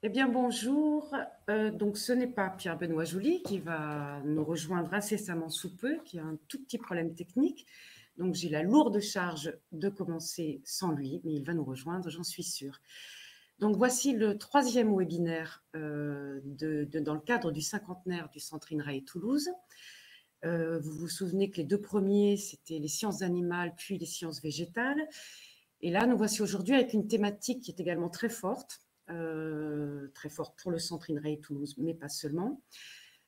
Eh bien, bonjour. Donc, ce n'est pas Pierre-Benoît Joly qui va nous rejoindre incessamment sous peu, qui a un tout petit problème technique. Donc, j'ai la lourde charge de commencer sans lui, mais il va nous rejoindre, j'en suis sûre. Donc, voici le troisième webinaire dans le cadre du cinquantenaire du Centre INRAE Toulouse. Vous vous souvenez que les deux premiers, c'était les sciences animales, puis les sciences végétales. Et là, nous voici aujourd'hui avec une thématique qui est également très forte pour le Centre INRAE Toulouse, mais pas seulement,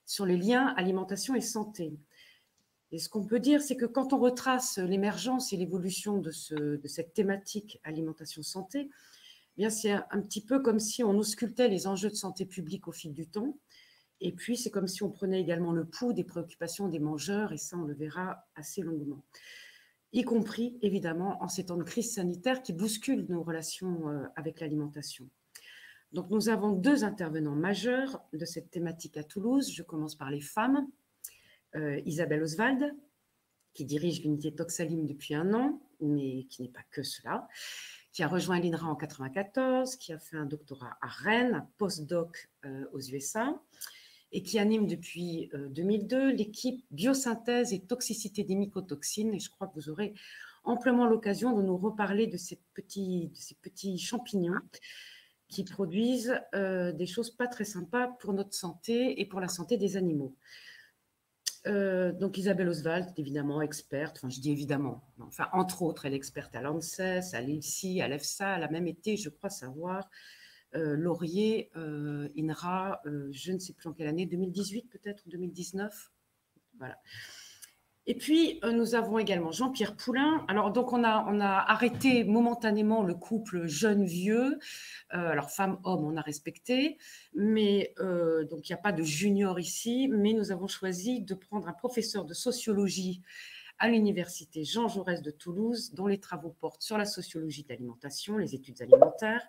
sur les liens alimentation et santé. Et ce qu'on peut dire, c'est que quand on retrace l'émergence et l'évolution de cette thématique alimentation-santé, c'est un petit peu comme si on auscultait les enjeux de santé publique au fil du temps. Et puis, c'est comme si on prenait également le pouls des préoccupations des mangeurs, et ça, on le verra assez longuement, y compris, évidemment, en ces temps de crise sanitaire qui bousculent nos relations avec l'alimentation. Donc, nous avons deux intervenants majeurs de cette thématique à Toulouse. Je commence par les femmes. Isabelle Oswald, qui dirige l'unité Toxalim depuis 1 an, mais qui n'est pas que cela, qui a rejoint l'INRA en 1994, qui a fait un doctorat à Rennes, un post-doc aux USA, et qui anime depuis 2002 l'équipe biosynthèse et toxicité des mycotoxines. Et je crois que vous aurez amplement l'occasion de nous reparler de ces petits champignons qui produisent des choses pas très sympas pour notre santé et pour la santé des animaux. Donc Isabelle Oswald, évidemment experte, enfin je dis évidemment, enfin entre autres, elle est experte à l'ANSES, à l'ILSI, à l'EFSA, elle a même été, je crois savoir, lauréée INRA, je ne sais plus en quelle année, 2018 peut-être, ou 2019, voilà. Et puis, nous avons également Jean-Pierre Poulain. Alors, donc, on a arrêté momentanément le couple jeune-vieux. Alors, femme-homme, on a respecté. Mais, donc, il n'y a pas de junior ici. Mais nous avons choisi de prendre un professeur de sociologie à l'université Jean Jaurès de Toulouse, dont les travaux portent sur la sociologie de l'alimentation, les études alimentaires.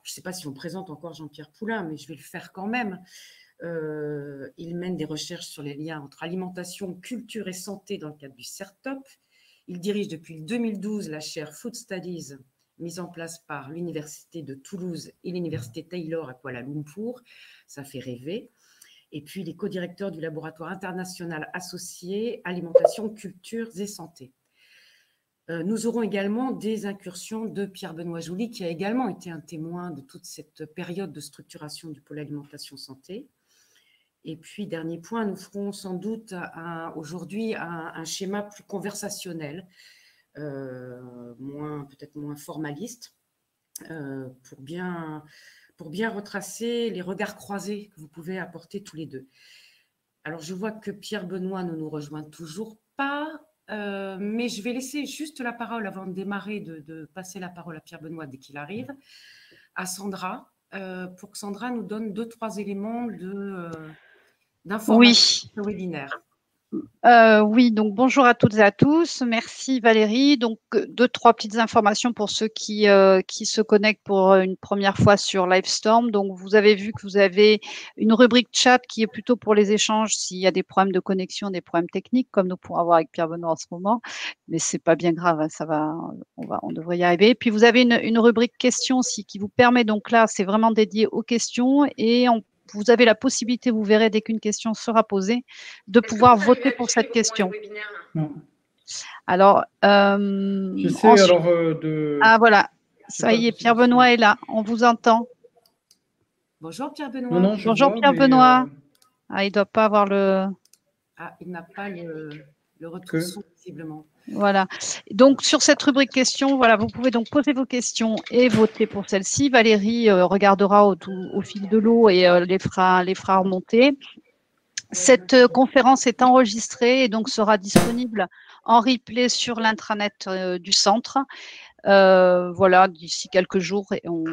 Je ne sais pas si on présente encore Jean-Pierre Poulain, mais je vais le faire quand même. Il mène des recherches sur les liens entre alimentation, culture et santé dans le cadre du CERTOP. Il dirige depuis 2012 la chaire Food Studies mise en place par l'Université de Toulouse et l'Université Taylor à Kuala Lumpur. Ça fait rêver. Et puis, il est co-directeur du laboratoire international associé Alimentation, Cultures et Santé. Nous aurons également des incursions de Pierre-Benoît Joly, qui a également été un témoin de toute cette période de structuration du pôle alimentation santé. Et puis, dernier point, nous ferons sans doute aujourd'hui un schéma plus conversationnel, peut-être moins formaliste, pour bien retracer les regards croisés que vous pouvez apporter tous les deux. Alors, je vois que Pierre-Benoît ne nous rejoint toujours pas, mais je vais laisser juste la parole avant de démarrer, de passer la parole à Pierre-Benoît dès qu'il arrive, à Sandra, pour que Sandra nous donne 2-3 éléments d'information Oui. sur le webinaire. Oui, donc bonjour à toutes et à tous. Merci Valérie. Donc 2-3 petites informations pour ceux qui se connectent pour une première fois sur Livestorm. Donc vous avez vu que vous avez une rubrique chat qui est plutôt pour les échanges s'il y a des problèmes de connexion, des problèmes techniques, comme nous pourrons avoir avec Pierre-Benoît en ce moment. Mais c'est pas bien grave, hein, ça va, on devrait y arriver. Puis vous avez une rubrique questions aussi qui vous permet, donc là, c'est vraiment dédié aux questions et vous avez la possibilité, vous verrez dès qu'une question sera posée, de pouvoir voter pour cette question. Non. Alors, J'essaie ensuite, alors de... Ah voilà, ça y est, Pierre-Benoît est là, on vous entend. Bonjour Pierre-Benoît. Non, non, je Bonjour vois, Pierre-Benoît. mais... Ah, il ne doit pas avoir le... Ah, il n'a pas le retour son, visiblement. Voilà. Donc, sur cette rubrique questions, voilà, vous pouvez donc poser vos questions et voter pour celle-ci. Valérie regardera au fil de l'eau et les fera remonter. Cette conférence est enregistrée et donc sera disponible en replay sur l'intranet du centre. Voilà, d'ici quelques jours, et on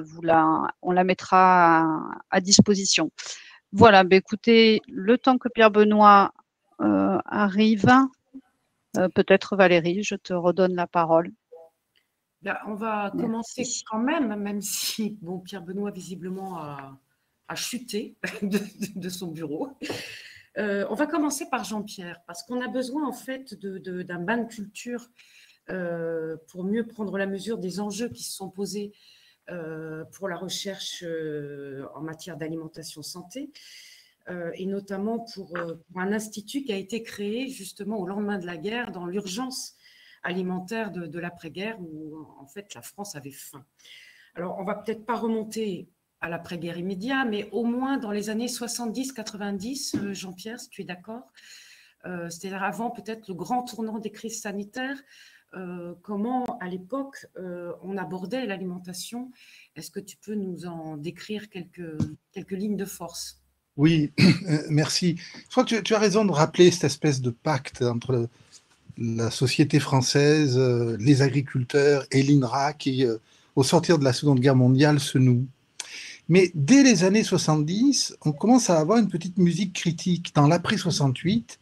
la mettra à disposition. Voilà, bah, écoutez, le temps que Pierre-Benoît arrive, peut-être Valérie, je te redonne la parole. Là, on va commencer quand même si bon, Pierre-Benoît visiblement a chuté de son bureau. On va commencer par Jean-Pierre, parce qu'on a besoin en fait d'un bain de culture pour mieux prendre la mesure des enjeux qui se sont posés pour la recherche en matière d'alimentation santé, et notamment pour un institut qui a été créé justement au lendemain de la guerre dans l'urgence alimentaire de l'après-guerre où en fait la France avait faim. Alors on va peut-être pas remonter à l'après-guerre immédiat, mais au moins dans les années 70-90, Jean-Pierre, si tu es d'accord, c'est-à-dire avant peut-être le grand tournant des crises sanitaires, comment à l'époque on abordait l'alimentation. Est-ce que tu peux nous en décrire quelques lignes de force? Oui, merci. Je crois que tu as raison de rappeler cette espèce de pacte entre la société française, les agriculteurs et l'INRA qui, au sortir de la Seconde Guerre mondiale, se noue. Mais dès les années 70, on commence à avoir une petite musique critique dans l'après-68.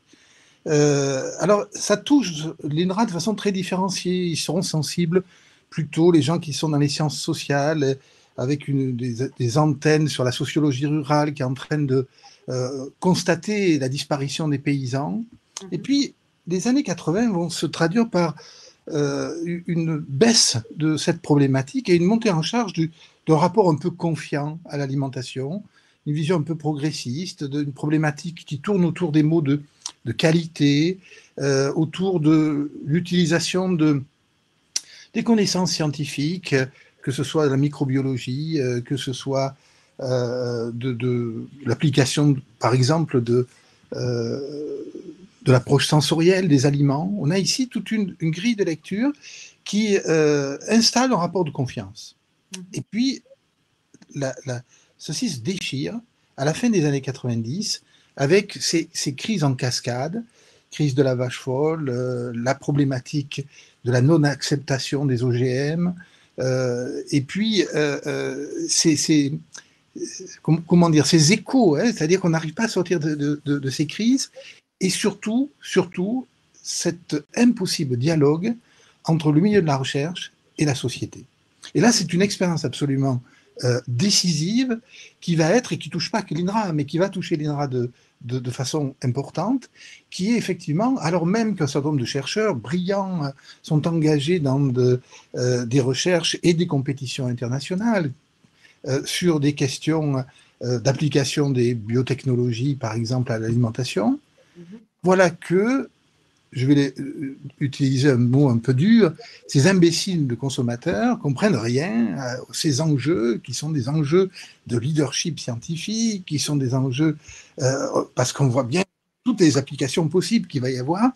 Alors, ça touche l'INRA de façon très différenciée. Ils seront sensibles plutôt les gens qui sont dans les sciences sociales, avec des antennes sur la sociologie rurale qui est en train de constater la disparition des paysans. Et puis, les années 80 vont se traduire par une baisse de cette problématique et une montée en charge d'un rapport un peu confiant à l'alimentation, une vision un peu progressiste, d'une problématique qui tourne autour des mots de qualité, autour de l'utilisation des connaissances scientifiques, que ce soit de la microbiologie, que ce soit de l'application, par exemple, de l'approche sensorielle des aliments. On a ici toute une grille de lecture qui installe un rapport de confiance. Et puis, ceci se déchire à la fin des années 90 avec ces crises en cascade, crise de la vache folle, la problématique de la non-acceptation des OGM, et puis comment dire, ces échos, hein, c'est-à-dire qu'on n'arrive pas à sortir de ces crises, et surtout, cet impossible dialogue entre le milieu de la recherche et la société. Et là, c'est une expérience absolument décisive qui va être, et qui ne touche pas que l'INRA, mais qui va toucher l'INRA de façon importante, qui est effectivement, alors même qu'un certain nombre de chercheurs brillants sont engagés dans des recherches et des compétitions internationales sur des questions d'application des biotechnologies, par exemple, à l'alimentation, voilà que, je vais utiliser un mot un peu dur, ces imbéciles de consommateurs comprennent rien à ces enjeux qui sont des enjeux de leadership scientifique, qui sont des enjeux parce qu'on voit bien toutes les applications possibles qu'il va y avoir.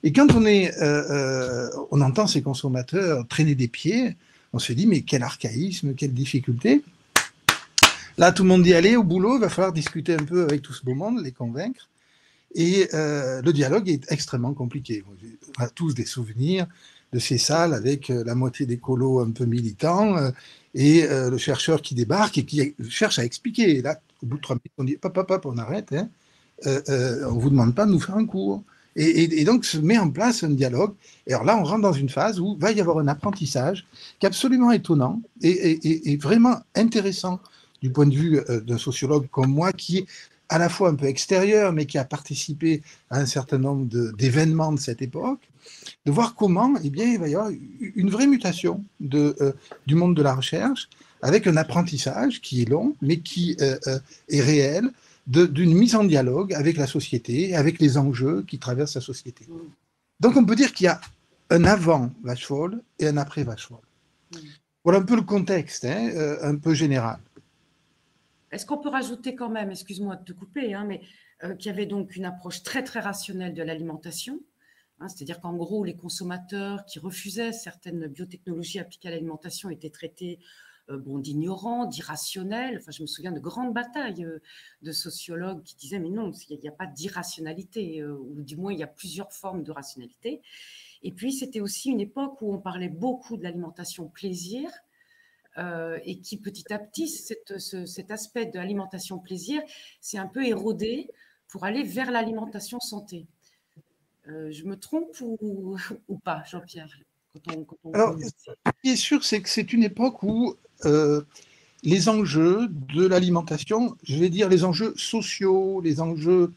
Et quand on entend ces consommateurs traîner des pieds, on se dit mais quel archaïsme, quelle difficulté. Là, tout le monde dit allez au boulot, il va falloir discuter un peu avec tout ce beau monde, les convaincre. Et le dialogue est extrêmement compliqué. On a tous des souvenirs de ces salles avec la moitié des colos un peu militants et le chercheur qui débarque et qui cherche à expliquer. Et là, au bout de 3 minutes, on dit hop, on arrête. Hein. On ne vous demande pas de nous faire un cours. Et donc, se met en place un dialogue. Et alors là, on rentre dans une phase où va y avoir un apprentissage qui est absolument étonnant et vraiment intéressant du point de vue d'un sociologue comme moi qui est à la fois un peu extérieur, mais qui a participé à un certain nombre d'événements de cette époque, de voir comment il va y avoir une vraie mutation du monde de la recherche, avec un apprentissage qui est long, mais qui est réel, d'une mise en dialogue avec la société, avec les enjeux qui traversent la société. Donc on peut dire qu'il y a un avant vache folle et un après vache folle. Voilà un peu le contexte, hein, un peu général. Est-ce qu'on peut rajouter quand même, excuse-moi de te couper, hein, mais qu'il y avait donc une approche très très rationnelle de l'alimentation, hein, c'est-à-dire qu'en gros les consommateurs qui refusaient certaines biotechnologies appliquées à l'alimentation étaient traités d'ignorants, d'irrationnels. Enfin, je me souviens de grandes batailles de sociologues qui disaient mais non, il n'y a pas d'irrationalité, ou du moins il y a plusieurs formes de rationalité. Et puis c'était aussi une époque où on parlait beaucoup de l'alimentation plaisir. Et qui petit à petit, cet aspect de l'alimentation plaisir s'est un peu érodé pour aller vers l'alimentation santé. Je me trompe ou pas, Jean-Pierre? Alors, ce qui est sûr, c'est que c'est une époque où les enjeux de l'alimentation, je vais dire les enjeux sociaux, les enjeux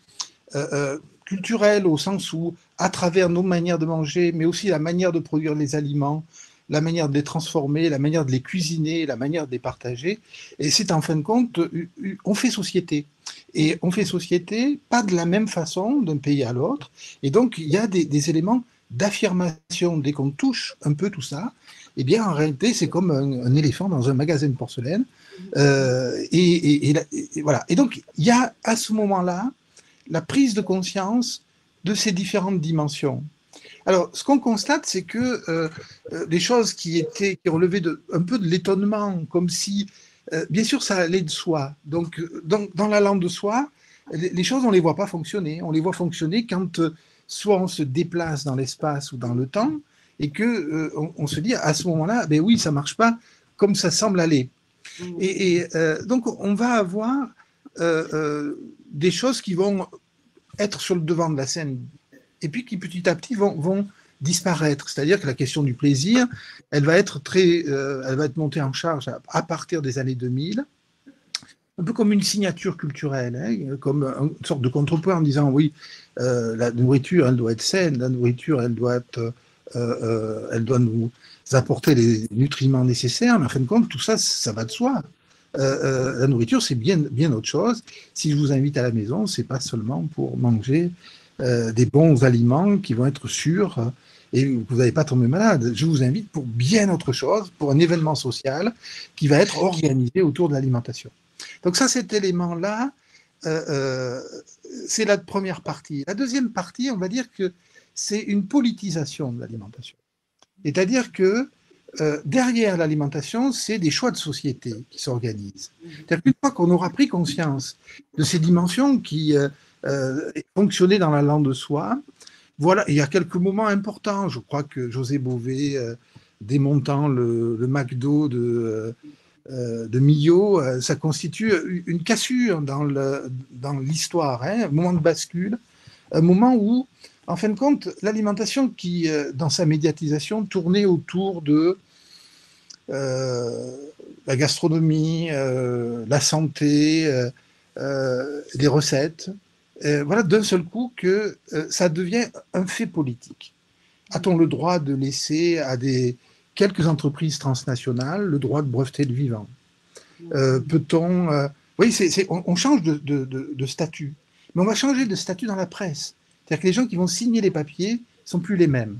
culturels, au sens où, à travers nos manières de manger, mais aussi la manière de produire les aliments, la manière de les transformer, la manière de les cuisiner, la manière de les partager. Et c'est en fin de compte, on fait société. Et on fait société pas de la même façon d'un pays à l'autre. Et donc, il y a des éléments d'affirmation. Dès qu'on touche un peu tout ça, eh bien, en réalité, c'est comme un éléphant dans un magasin de porcelaine. Et voilà. Et donc, il y a à ce moment-là la prise de conscience de ces différentes dimensions. Alors, ce qu'on constate, c'est que les choses qui relevaient un peu de l'étonnement, comme si, bien sûr, ça allait de soi. Donc, dans la langue de soi, les choses, on ne les voit pas fonctionner. On les voit fonctionner quand soit on se déplace dans l'espace ou dans le temps, et que on se dit à ce moment-là, ben oui, ça ne marche pas comme ça semble aller. Et donc, on va avoir des choses qui vont être sur le devant de la scène et puis qui petit à petit vont disparaître. C'est-à-dire que la question du plaisir, elle va être montée en charge à partir des années 2000, un peu comme une signature culturelle, hein, comme une sorte de contrepoint en disant oui, la nourriture, elle doit être saine, la nourriture, elle doit nous apporter les nutriments nécessaires, mais en fin de compte, tout ça, ça va de soi. La nourriture, c'est bien autre chose. Si je vous invite à la maison, c'est pas seulement pour manger des bons aliments qui vont être sûrs et vous n'allez pas tomber malade. Je vous invite pour bien autre chose, pour un événement social qui va être organisé autour de l'alimentation. Donc ça, cet élément-là, c'est la première partie. La deuxième partie, on va dire que c'est une politisation de l'alimentation. C'est-à-dire que derrière l'alimentation, c'est des choix de société qui s'organisent. C'est-à-dire qu'une fois qu'on aura pris conscience de ces dimensions qui fonctionnaient dans la langue de soi, voilà, il y a quelques moments importants. Je crois que José Bové, démontant le McDo de Millau, ça constitue une cassure dans l'histoire, hein, un moment de bascule, un moment où, en fin de compte, l'alimentation qui, dans sa médiatisation, tournait autour de la gastronomie, la santé, les recettes, voilà d'un seul coup que ça devient un fait politique. A-t-on le droit de laisser à quelques entreprises transnationales le droit de breveter le vivant? Peut-on... oui, on change de statut, mais on va changer de statut dans la presse. C'est-à-dire que les gens qui vont signer les papiers ne sont plus les mêmes.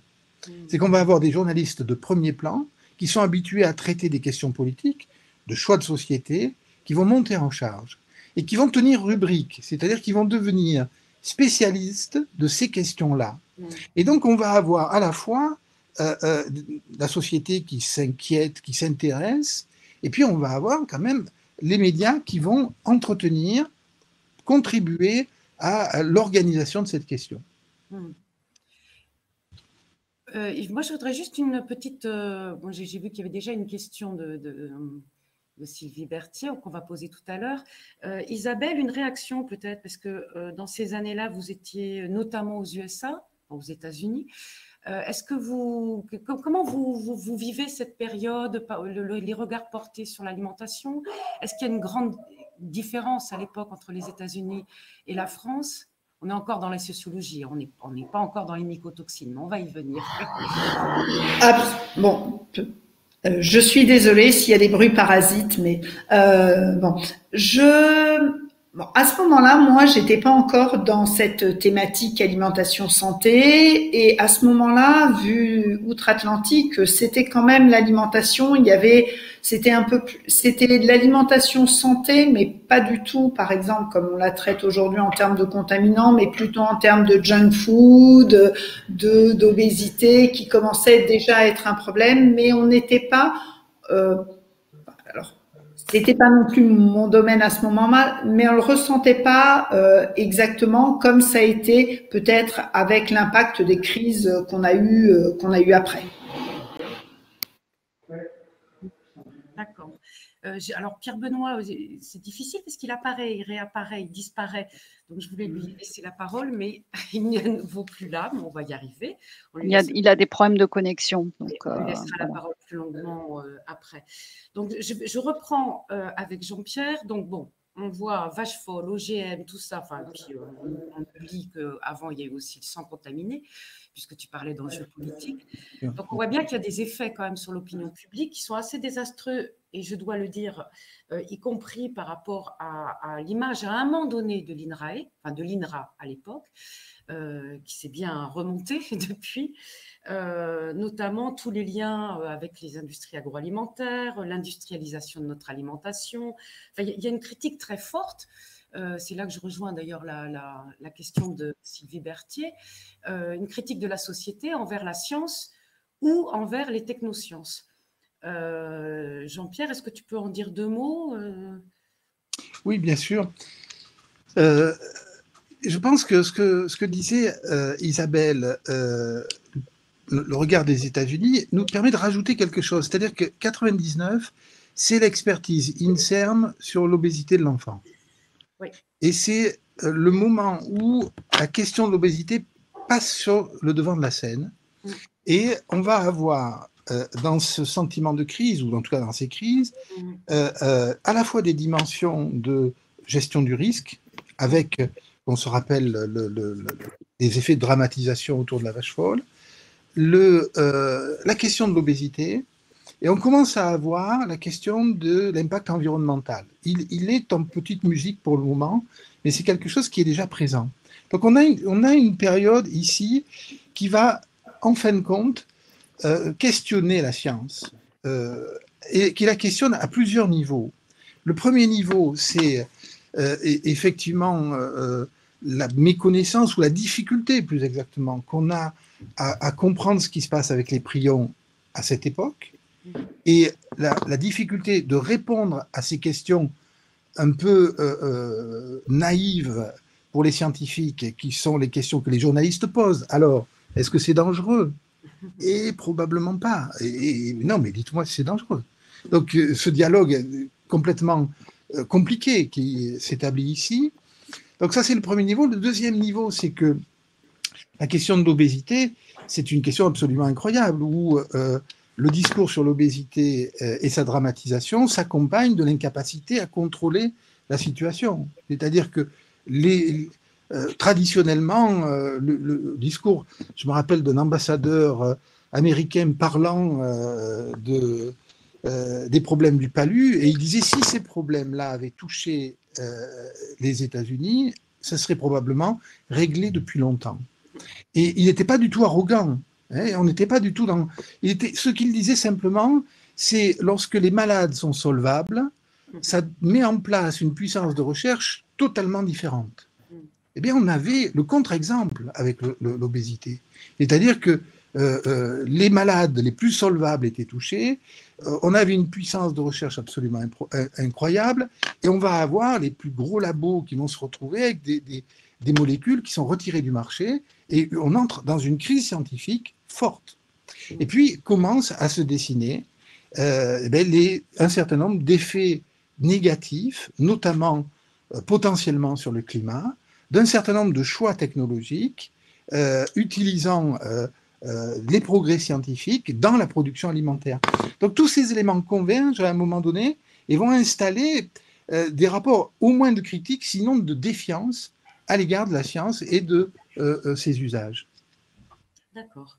C'est qu'on va avoir des journalistes de premier plan qui sont habitués à traiter des questions politiques, de choix de société, qui vont monter en charge et qui vont tenir rubrique, c'est-à-dire qu'ils vont devenir spécialistes de ces questions-là. Et donc, on va avoir à la fois la société qui s'inquiète, qui s'intéresse, et puis on va avoir quand même les médias qui vont entretenir, contribuer à l'organisation de cette question. Moi, je voudrais juste une petite... bon, j'ai vu qu'il y avait déjà une question de Sylvie Berthier qu'on va poser tout à l'heure. Isabelle, une réaction peut-être, parce que dans ces années-là, vous étiez notamment aux USA, aux États-Unis. Est-ce que comment vous vivez cette période, les regards portés sur l'alimentation? Est-ce qu'il y a une grande différence à l'époque entre les États-Unis et la France? On est encore dans la sociologie, on n'est pas encore dans les mycotoxines, mais on va y venir. Bon, je suis désolée s'il y a des bruits parasites, mais bon, à ce moment-là, moi, j'étais pas encore dans cette thématique alimentation santé, et à ce moment-là, vu outre-Atlantique, c'était quand même l'alimentation. C'était de l'alimentation santé, mais pas du tout, par exemple, comme on la traite aujourd'hui en termes de contaminants, mais plutôt en termes de junk food, d'obésité, qui commençait déjà à être un problème, mais on n'était pas, c'était pas non plus mon domaine à ce moment-là, mais on le ressentait pas exactement comme ça a été peut-être avec l'impact des crises qu'on a eu après. D'accord. Alors Pierre Benoît, c'est difficile parce qu'il apparaît, il réapparaît, il disparaît. Donc je voulais lui laisser la parole, mais il ne vaut plus là, mais on va y arriver. Il a des problèmes de connexion. Donc, on lui laissera la parole plus longuement après. Donc je reprends avec Jean-Pierre. Donc bon, on voit vache folle, OGM, tout ça. Enfin, puis on oublie qu'avant, il y a eu aussi le sang contaminé, puisque tu parlais d'enjeux politiques. Donc, on voit bien qu'il y a des effets quand même sur l'opinion publique qui sont assez désastreux, et je dois le dire, y compris par rapport à l'image à un moment donné de l'INRAE, enfin de l'INRA à l'époque, qui s'est bien remonté depuis, notamment tous les liens avec les industries agroalimentaires, l'industrialisation de notre alimentation. Enfin, il y a une critique très forte. C'est là que je rejoins d'ailleurs la question de Sylvie Berthier, une critique de la société envers la science ou envers les technosciences. Jean-Pierre, est-ce que tu peux en dire 2 mots? Oui, bien sûr. Je pense que ce que disait Isabelle, le regard des États-Unis, nous permet de rajouter quelque chose. C'est-à-dire que 99, c'est l'expertise INSERM sur l'obésité de l'enfant. Oui. Et c'est le moment où la question de l'obésité passe sur le devant de la scène. Et on va avoir, dans ce sentiment de crise, ou en tout cas dans ces crises, à la fois des dimensions de gestion du risque, avec, on se rappelle, les effets de dramatisation autour de la vache folle, la question de l'obésité, et on commence à avoir la question de l'impact environnemental. Il est en petite musique pour le moment, mais c'est quelque chose qui est déjà présent. Donc on a une période ici qui va, en fin de compte, questionner la science, et qui la questionne à plusieurs niveaux. Le premier niveau, c'est effectivement la méconnaissance ou la difficulté, plus exactement, qu'on a à comprendre ce qui se passe avec les prions à cette époque, et la difficulté de répondre à ces questions un peu naïves pour les scientifiques, qui sont les questions que les journalistes posent. Alors, est-ce que c'est dangereux? Et probablement pas. Et non, mais dites-moi si c'est dangereux. Donc, ce dialogue complètement compliqué qui s'établit ici. Donc ça, c'est le premier niveau. Le deuxième niveau, c'est que la question de l'obésité, c'est une question absolument incroyable, où le discours sur l'obésité et sa dramatisation s'accompagne de l'incapacité à contrôler la situation. C'est-à-dire que traditionnellement, le discours, je me rappelle d'un ambassadeur américain parlant des problèmes du palu, et il disait, si ces problèmes-là avaient touché les États-Unis, ça serait probablement réglé depuis longtemps. Et il n'était pas du tout arrogant. Hein, on n'était pas du tout dans... ce qu'il disait simplement, c'est lorsque les malades sont solvables, ça met en place une puissance de recherche totalement différente. Eh bien, on avait le contre-exemple avec l'obésité. C'est-à-dire que les malades les plus solvables étaient touchés, on avait une puissance de recherche absolument incroyable, et on va avoir les plus gros labos qui vont se retrouver avec des molécules qui sont retirées du marché, et on entre dans une crise scientifique forte. Et puis commence à se dessiner un certain nombre d'effets négatifs, notamment potentiellement sur le climat, d'un certain nombre de choix technologiques utilisant les progrès scientifiques dans la production alimentaire. Donc tous ces éléments convergent à un moment donné et vont installer des rapports au moins de critique, sinon de défiance à l'égard de la science et de ses usages. D'accord.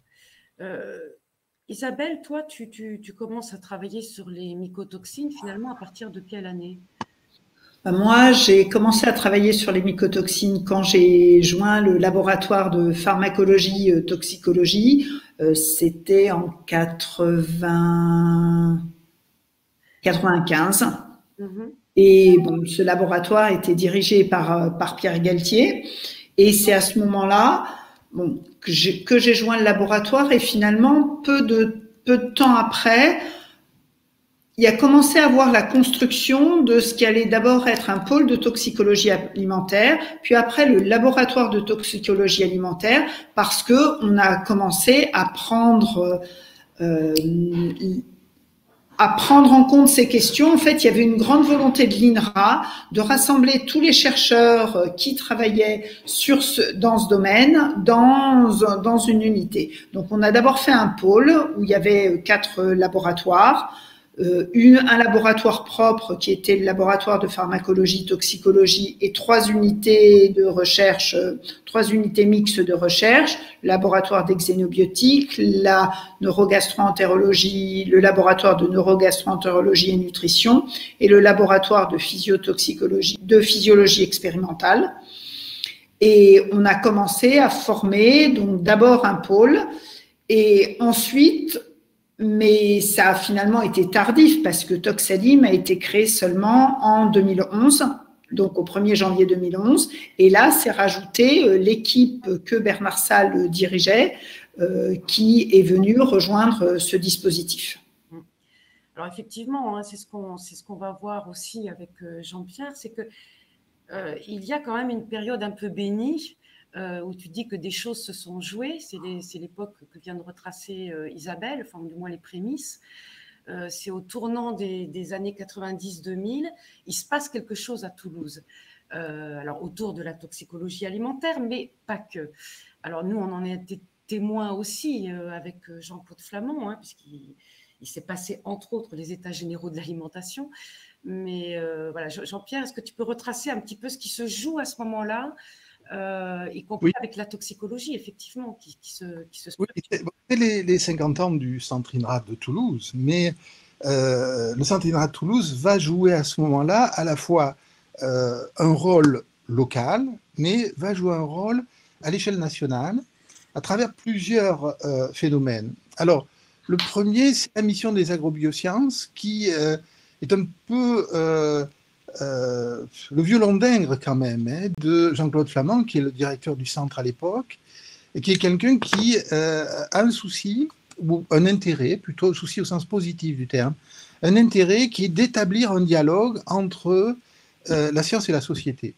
Isabelle, toi, tu commences à travailler sur les mycotoxines finalement à partir de quelle année? Moi, j'ai commencé à travailler sur les mycotoxines quand j'ai joint le laboratoire de pharmacologie toxicologie. C'était en 95. Et bon, ce laboratoire était dirigé par Pierre Galtier. Et c'est à ce moment-là que j'ai joint le laboratoire, et finalement, peu de temps après, il a commencé à voir la construction de ce qui allait d'abord être un pôle de toxicologie alimentaire, puis après le laboratoire de toxicologie alimentaire, parce que on a commencé à prendre en compte ces questions. En fait, il y avait une grande volonté de l'INRA de rassembler tous les chercheurs qui travaillaient dans ce domaine dans une unité. Donc, on a d'abord fait un pôle où il y avait 4 laboratoires. un laboratoire propre qui était le laboratoire de pharmacologie, toxicologie et 3 unités de recherche, 3 unités mixtes de recherche, le laboratoire d'exénobiotiques, la neurogastro-entérologie, le laboratoire de neurogastro-entérologie et nutrition et le laboratoire de physiotoxicologie, de physiologie expérimentale. Et on a commencé à former donc d'abord un pôle et ensuite, mais ça a finalement été tardif parce que Toxalim a été créé seulement en 2011, donc au 1er janvier 2011. Et là, c'est rajouté l'équipe que Bernard Salle dirigeait qui est venue rejoindre ce dispositif. Alors effectivement, hein, c'est ce qu'on va voir aussi avec Jean-Pierre, c'est que il y a quand même une période un peu bénie où tu dis que des choses se sont jouées. C'est l'époque que vient de retracer Isabelle, enfin du moins les prémices. C'est au tournant des années 90-2000. Il se passe quelque chose à Toulouse. Alors autour de la toxicologie alimentaire, mais pas que. Alors nous, on en a été témoins aussi avec Jean-Claude Flamand, hein, puisqu'il s'est passé entre autres les états généraux de l'alimentation. Mais voilà, Jean-Pierre, est-ce que tu peux retracer un petit peu ce qui se joue à ce moment-là, y compris avec la toxicologie, effectivement, qui se Oui, c'est les 50 ans du Centre INRA de Toulouse, mais le Centre INRA de Toulouse va jouer à ce moment-là à la fois un rôle local, mais va jouer un rôle à l'échelle nationale à travers plusieurs phénomènes. Alors, le premier, c'est la mission des agrobiosciences qui est un peu le violon d'Ingres quand même, hein, de Jean-Claude Flamand, qui est le directeur du centre à l'époque, et qui est quelqu'un qui a un souci, ou un intérêt, plutôt un souci au sens positif du terme, un intérêt qui est d'établir un dialogue entre la science et la société.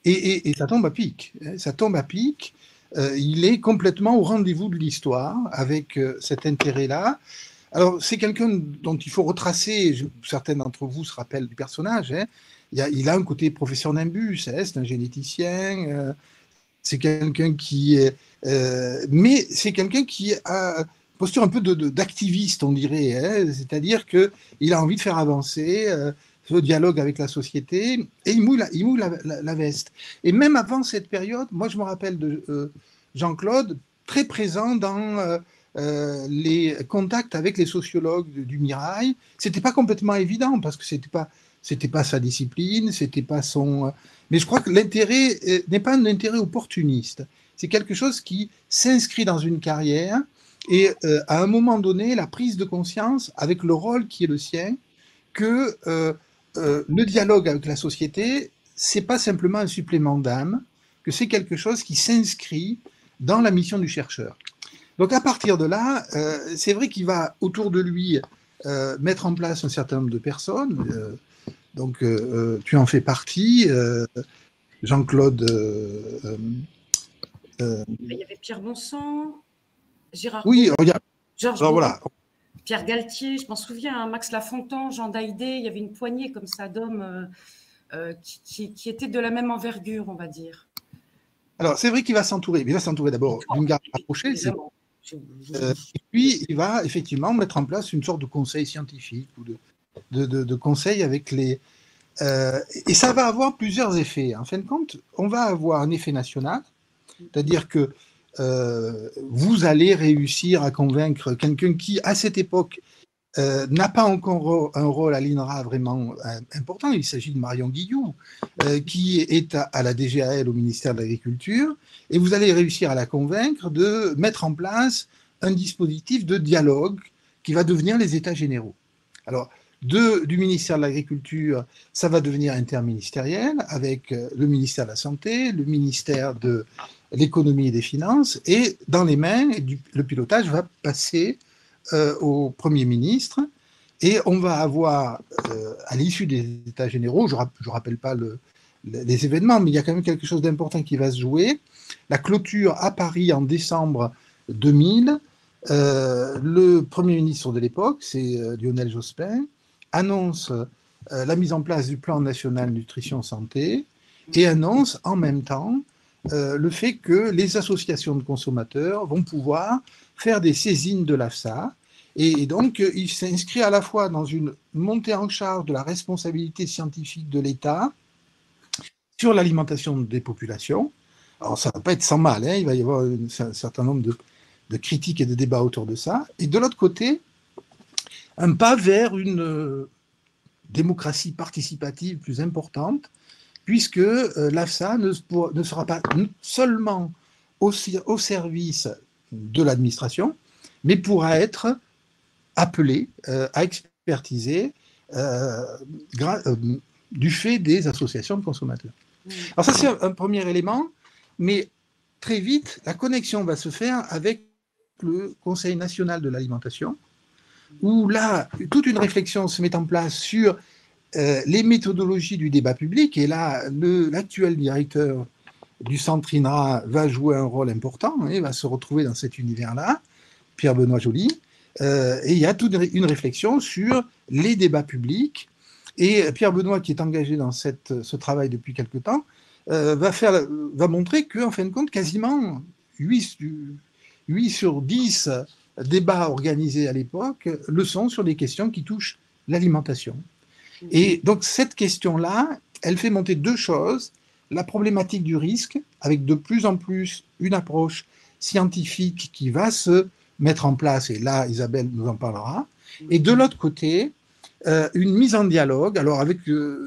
Et ça tombe à pic. Hein, ça tombe à pic. Il est complètement au rendez-vous de l'histoire avec cet intérêt-là. Alors, c'est quelqu'un dont il faut retracer, certains d'entre vous se rappellent du personnage, hein. Il a un côté professeur Nimbus, hein, c'est un généticien, c'est quelqu'un qui est... mais c'est quelqu'un qui a une posture un peu d'activiste, on dirait, hein, c'est-à-dire qu'il a envie de faire avancer ce dialogue avec la société, et il mouille la veste. Et même avant cette période, moi je me rappelle de Jean-Claude, très présent dans... les contacts avec les sociologues du Mirail. C'était pas complètement évident parce que c'était pas sa discipline, c'était pas son. Mais je crois que l'intérêt n'est pas un intérêt opportuniste. C'est quelque chose qui s'inscrit dans une carrière et à un moment donné, la prise de conscience avec le rôle qui est le sien, que le dialogue avec la société, c'est pas simplement un supplément d'âme, que c'est quelque chose qui s'inscrit dans la mission du chercheur. Donc à partir de là, c'est vrai qu'il va autour de lui mettre en place un certain nombre de personnes. Donc tu en fais partie, Jean-Claude. Il y avait Pierre Bonson, Gérard. Oui, regarde. Georges. Alors, voilà. Pierre Galtier, je m'en souviens, hein, Max Lafontan, Jean Daïdé, il y avait une poignée comme ça d'hommes qui étaient de la même envergure, on va dire. Alors c'est vrai qu'il va s'entourer. Il va s'entourer d'abord d'une garde rapprochée. Et puis, il va effectivement mettre en place une sorte de conseil scientifique ou de conseil avec les... et ça va avoir plusieurs effets. En fin de compte, on va avoir un effet national, c'est-à-dire que vous allez réussir à convaincre quelqu'un qui, à cette époque, n'a pas encore un rôle à l'INRA vraiment important. Il s'agit de Marion Guilloux, qui est à la DGAL au ministère de l'Agriculture, et vous allez réussir à la convaincre de mettre en place un dispositif de dialogue qui va devenir les États généraux. Alors, du ministère de l'Agriculture, ça va devenir interministériel avec le ministère de la Santé, le ministère de l'Économie et des Finances, et dans les mains, le pilotage va passer au Premier ministre, et on va avoir, à l'issue des États généraux, je ne rappelle pas les événements, mais il y a quand même quelque chose d'important qui va se jouer. La clôture à Paris en décembre 2000, le Premier ministre de l'époque, c'est Lionel Jospin, annonce la mise en place du plan national nutrition santé et annonce en même temps le fait que les associations de consommateurs vont pouvoir faire des saisines de l'AFSA Et donc, il s'inscrit à la fois dans une montée en charge de la responsabilité scientifique de l'État sur l'alimentation des populations. Alors, ça ne va pas être sans mal, hein, il va y avoir un certain nombre de critiques et de débats autour de ça. Et de l'autre côté, un pas vers une démocratie participative plus importante, puisque l'AFSA ne sera pas seulement au service de l'administration, mais pourra être appelé à expertiser du fait des associations de consommateurs. Alors ça, c'est un premier élément, mais très vite, la connexion va se faire avec le Conseil national de l'alimentation, où là, toute une réflexion se met en place sur les méthodologies du débat public, et là, l'actuel directeur du centre INRA va jouer un rôle important, et va se retrouver dans cet univers-là, Pierre-Benoît Joly, et il y a toute une réflexion sur les débats publics, et Pierre-Benoît, qui est engagé dans ce travail depuis quelque temps, va montrer qu'en fin de compte, quasiment 8 sur 10 débats organisés à l'époque le sont sur des questions qui touchent l'alimentation. Et donc cette question-là, elle fait monter deux choses: la problématique du risque, avec de plus en plus une approche scientifique qui va se mettre en place, et là Isabelle nous en parlera, et de l'autre côté, une mise en dialogue, alors avec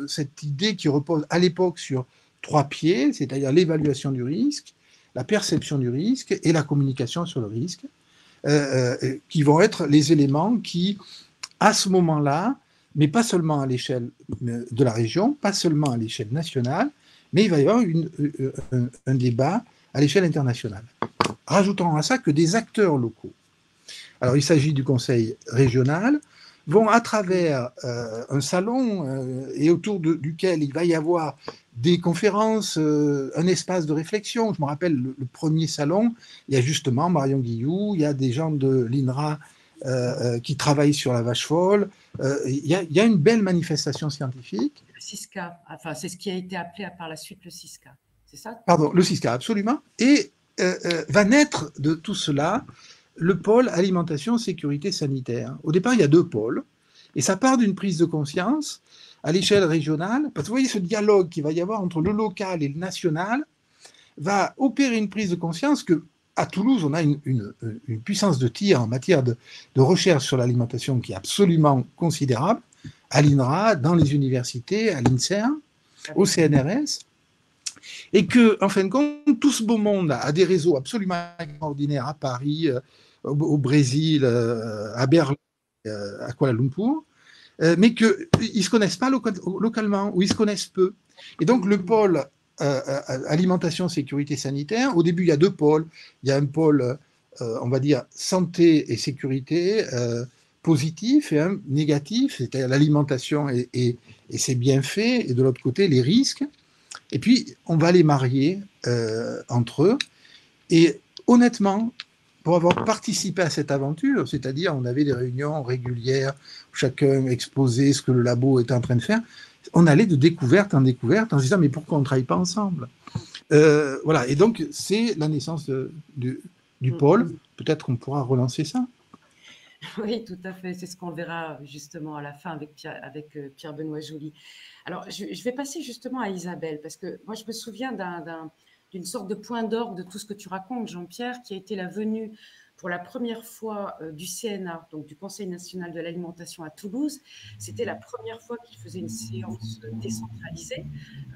cette idée qui repose à l'époque sur 3 pieds, c'est-à-dire l'évaluation du risque, la perception du risque et la communication sur le risque, qui vont être les éléments qui, à ce moment-là, mais pas seulement à l'échelle de la région, pas seulement à l'échelle nationale, mais il va y avoir un débat à l'échelle internationale. Rajoutons à ça que des acteurs locaux, alors il s'agit du conseil régional, vont à travers un salon et autour duquel il va y avoir des conférences, un espace de réflexion. Je me rappelle le premier salon, il y a justement Marion Guilloux, il y a des gens de l'INRA qui travaillent sur la vache folle. Il y a une belle manifestation scientifique. Le CISCA, enfin c'est ce qui a été appelé par la suite le CISCA, c'est ça? Pardon, le CISCA, absolument. Et va naître de tout cela le pôle alimentation sécurité sanitaire. Au départ, il y a 2 pôles, et ça part d'une prise de conscience à l'échelle régionale, parce que vous voyez, ce dialogue qu'il va y avoir entre le local et le national va opérer une prise de conscience que à Toulouse, on a une puissance de tir en matière de recherche sur l'alimentation qui est absolument considérable, à l'INRA, dans les universités, à l'INSERM, au CNRS, et que, en fin de compte, tout ce beau monde a des réseaux absolument extraordinaires à Paris, au Brésil, à Berlin, à Kuala Lumpur, mais qu'ils ne se connaissent pas localement, ou ils se connaissent peu. Et donc, le pôle alimentation, sécurité sanitaire, au début, il y a 2 pôles. Il y a un pôle, on va dire, santé et sécurité positif, et un négatif, c'est-à-dire l'alimentation et ses bienfaits, et de l'autre côté, les risques. Et puis, on va les marier entre eux. Et honnêtement, pour avoir participé à cette aventure, c'est-à-dire on avait des réunions régulières où chacun exposait ce que le labo était en train de faire, on allait de découverte en découverte en se disant mais pourquoi on ne travaille pas ensemble? Voilà, et donc c'est la naissance du pôle. Peut-être qu'on pourra relancer ça. Oui, tout à fait. C'est ce qu'on verra justement à la fin avec Pierre-Benoît Joly. Alors, je vais passer justement à Isabelle, parce que moi, je me souviens d'une sorte de point d'orgue de tout ce que tu racontes, Jean-Pierre, qui a été la venue pour la première fois du CNA, donc du Conseil national de l'alimentation à Toulouse. C'était la première fois qu'il faisait une séance décentralisée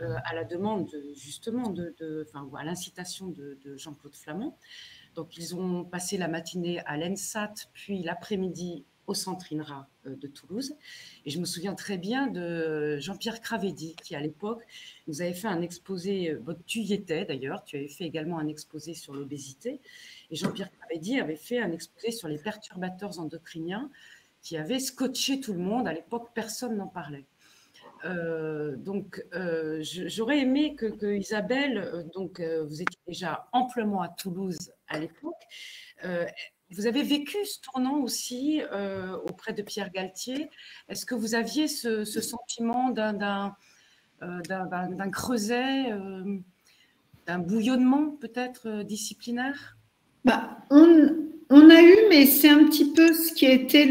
à la demande justement à l'incitation de Jean-Claude Flamand. Donc, ils ont passé la matinée à l'ENSAT, puis l'après-midi au centre INRA de Toulouse. Et je me souviens très bien de Jean-Pierre Cravedi, qui à l'époque nous avait fait un exposé, tu y étais d'ailleurs, tu avais fait également un exposé sur l'obésité. Et Jean-Pierre Cravedi avait fait un exposé sur les perturbateurs endocriniens qui avait scotché tout le monde. À l'époque, personne n'en parlait. J'aurais aimé que Isabelle, vous étiez déjà amplement à Toulouse à l'époque. Vous avez vécu ce tournant aussi auprès de Pierre Galtier. Est-ce que vous aviez ce sentiment d'un creuset, d'un bouillonnement peut-être disciplinaire? On On a eu, mais c'est un petit peu ce qui a été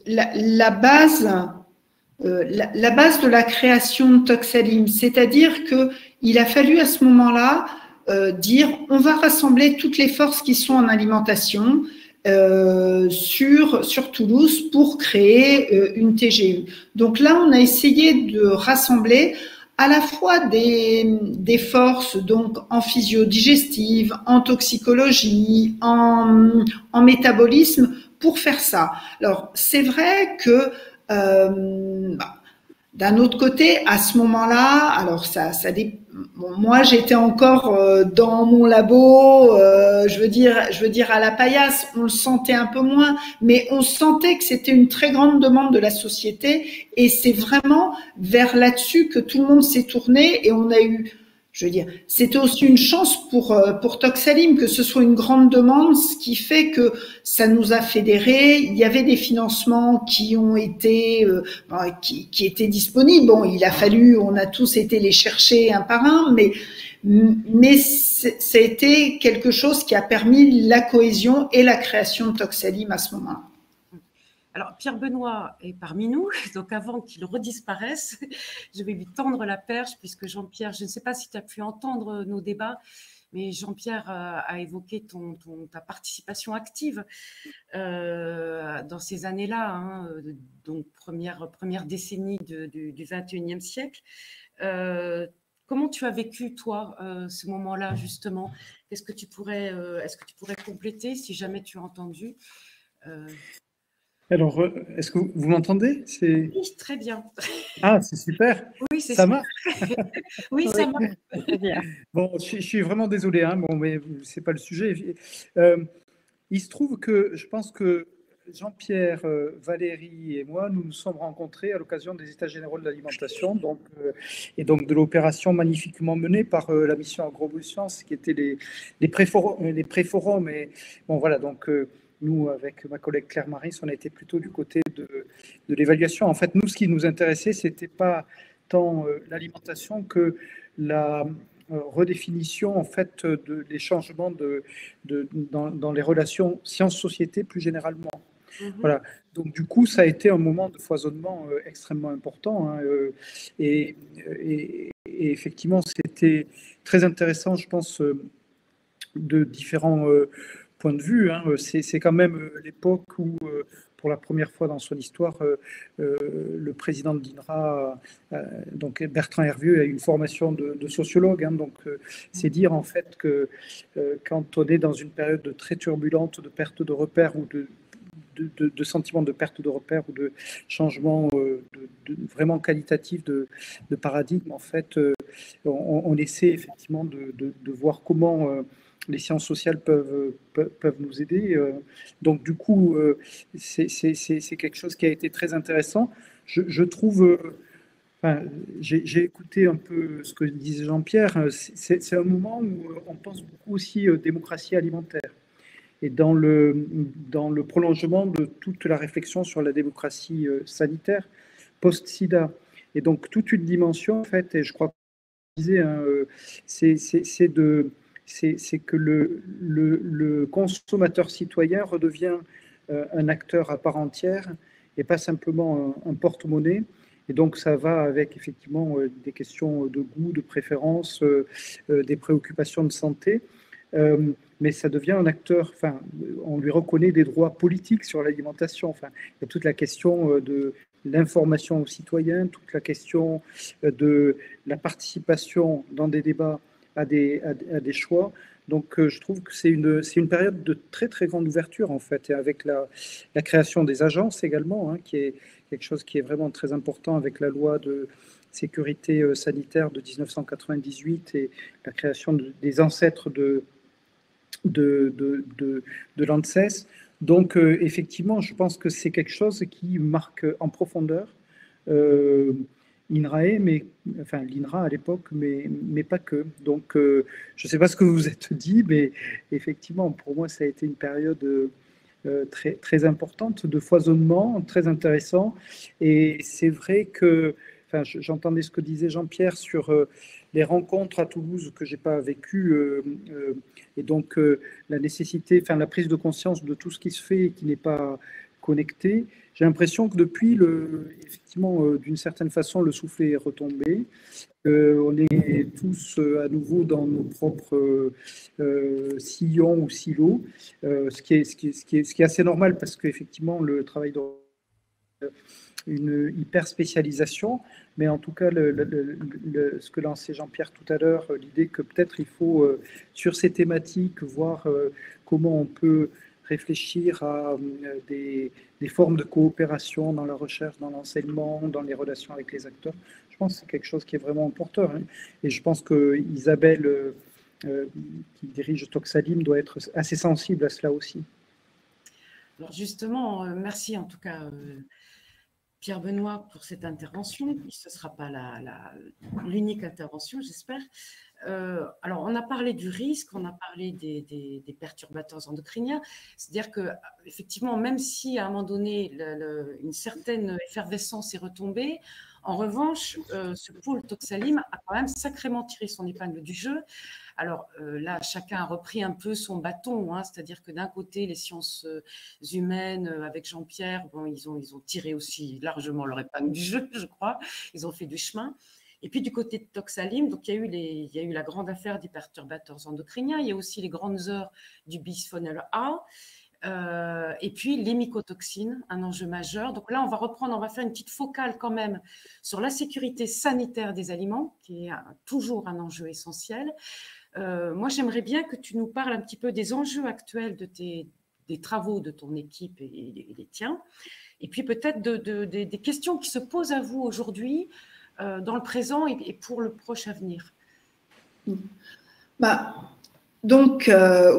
la base, la base de la création de Toxalim. C'est-à-dire qu'il a fallu à ce moment-là dire on va rassembler toutes les forces qui sont en alimentation sur Toulouse pour créer une TGU. Donc là, on a essayé de rassembler à la fois des forces donc en physio-digestive, en toxicologie, en métabolisme pour faire ça. Alors c'est vrai que d'un autre côté, à ce moment-là, alors bon, moi j'étais encore dans mon labo, je veux dire à la paillasse, on le sentait un peu moins, mais on sentait que c'était une très grande demande de la société, et c'est vraiment vers là-dessus que tout le monde s'est tourné, et on a eu, je veux dire, c'était aussi une chance pour Toxalim que ce soit une grande demande, ce qui fait que ça nous a fédérés. Il y avait des financements qui ont été qui étaient disponibles. Bon, il a fallu, on a tous été les chercher un par un, mais ça a été quelque chose qui a permis la cohésion et la création de Toxalim à ce moment-là. Alors, Pierre Benoît est parmi nous, donc avant qu'il redisparaisse, je vais lui tendre la perche, puisque Jean-Pierre, je ne sais pas si tu as pu entendre nos débats, mais Jean-Pierre a évoqué ta participation active dans ces années-là, hein, donc première décennie du XXIe siècle. Comment tu as vécu, toi, ce moment-là, justement? Est-ce que tu pourrais compléter, si jamais tu as entendu Alors, est-ce que vous m'entendez? Oui, très bien. Ah, c'est super. Oui, c'est Ça super. marche? Oui, ça marche. Très bien. Bon, je suis vraiment désolé, hein, bon, mais c'est pas le sujet. Il se trouve que je pense que Jean-Pierre, Valérie et moi, nous nous sommes rencontrés à l'occasion des États généraux de l'alimentation, et donc de l'opération magnifiquement menée par la mission AgroBioSciences, qui étaient les pré-forums. Et bon, voilà, donc nous, avec ma collègue Claire Maris, on était plutôt du côté de l'évaluation. En fait, nous, ce qui nous intéressait, c'était pas tant l'alimentation que la redéfinition en fait des changements dans les relations sciences-société plus généralement. Voilà. Donc du coup, ça a été un moment de foisonnement extrêmement important, hein, et effectivement, c'était très intéressant, je pense, de différents points de vue, hein. C'est quand même l'époque où pour la première fois dans son histoire, le président de l'INRA, donc Bertrand Hervieux, a eu une formation de sociologue. Hein, donc, c'est dire en fait que quand on est dans une période très turbulente de perte de repères ou de sentiments de perte de repères ou de changement vraiment qualitatif de paradigme, en fait, on essaie effectivement de voir comment les sciences sociales peuvent nous aider. Donc, du coup, c'est quelque chose qui a été très intéressant. Je trouve, enfin, j'ai écouté un peu ce que disait Jean-Pierre. C'est un moment où on pense beaucoup aussi démocratie alimentaire. Et dans le prolongement de toute la réflexion sur la démocratie sanitaire post-SIDA. Et donc, toute une dimension, en fait, et je crois que vous disiez, hein, c'est que le consommateur citoyen redevient un acteur à part entière et pas simplement un porte-monnaie. Et donc, ça va avec effectivement des questions de goût, de préférence, des préoccupations de santé. Mais ça devient un acteur, enfin, on lui reconnaît des droits politiques sur l'alimentation. Enfin, il y a toute la question de l'information aux citoyens, toute la question de la participation dans des débats à des choix. Donc, je trouve que c'est une période de très, très grande ouverture, en fait, et avec la création des agences également, hein, qui est quelque chose qui est vraiment très important avec la loi de sécurité sanitaire de 1998 et la création des ancêtres de l'ANSES. Donc, effectivement, je pense que c'est quelque chose qui marque en profondeur l'INRAE, enfin l'INRA à l'époque, mais pas que. Donc, je ne sais pas ce que vous vous êtes dit, mais effectivement, pour moi, ça a été une période très, très importante de foisonnement, très intéressant. Et c'est vrai que enfin, j'entendais ce que disait Jean-Pierre sur les rencontres à Toulouse que j'ai pas vécues, et donc la nécessité, enfin la prise de conscience de tout ce qui se fait et qui n'est pas connecté. J'ai l'impression que depuis, effectivement, d'une certaine façon, le soufflet est retombé. On est tous à nouveau dans nos propres sillons ou silos, ce qui est assez normal parce qu'effectivement, le travail une hyper spécialisation, mais en tout cas, ce que lançait Jean-Pierre tout à l'heure, l'idée que peut-être il faut, sur ces thématiques, voir comment on peut réfléchir à des formes de coopération dans la recherche, dans l'enseignement, dans les relations avec les acteurs. Je pense que c'est quelque chose qui est vraiment important. Hein. Et je pense que Isabelle, qui dirige Toxalim, doit être assez sensible à cela aussi. Alors justement, merci en tout cas Pierre Benoît pour cette intervention. Ce ne sera pas l'unique intervention, j'espère. Alors, on a parlé du risque, on a parlé des perturbateurs endocriniens. C'est-à-dire qu'effectivement, même si à un moment donné, une certaine effervescence est retombée, en revanche, ce pôle Toxalim a quand même sacrément tiré son épingle du jeu. Alors là, chacun a repris un peu son bâton, hein, c'est-à-dire que d'un côté, les sciences humaines, avec Jean-Pierre, bon, ils ont tiré aussi largement leur épingle du jeu, je crois. Ils ont fait du chemin. Et puis du côté de Toxalim, donc il y a eu la grande affaire des perturbateurs endocriniens, il y a aussi les grandes heures du bisphénol A, et puis les mycotoxines, un enjeu majeur. Donc là, on va faire une petite focale quand même sur la sécurité sanitaire des aliments, qui est toujours un enjeu essentiel. Moi, j'aimerais bien que tu nous parles un petit peu des enjeux actuels des travaux de ton équipe et les tiens, et puis peut-être des questions qui se posent à vous aujourd'hui, dans le présent et pour le proche avenir. Donc,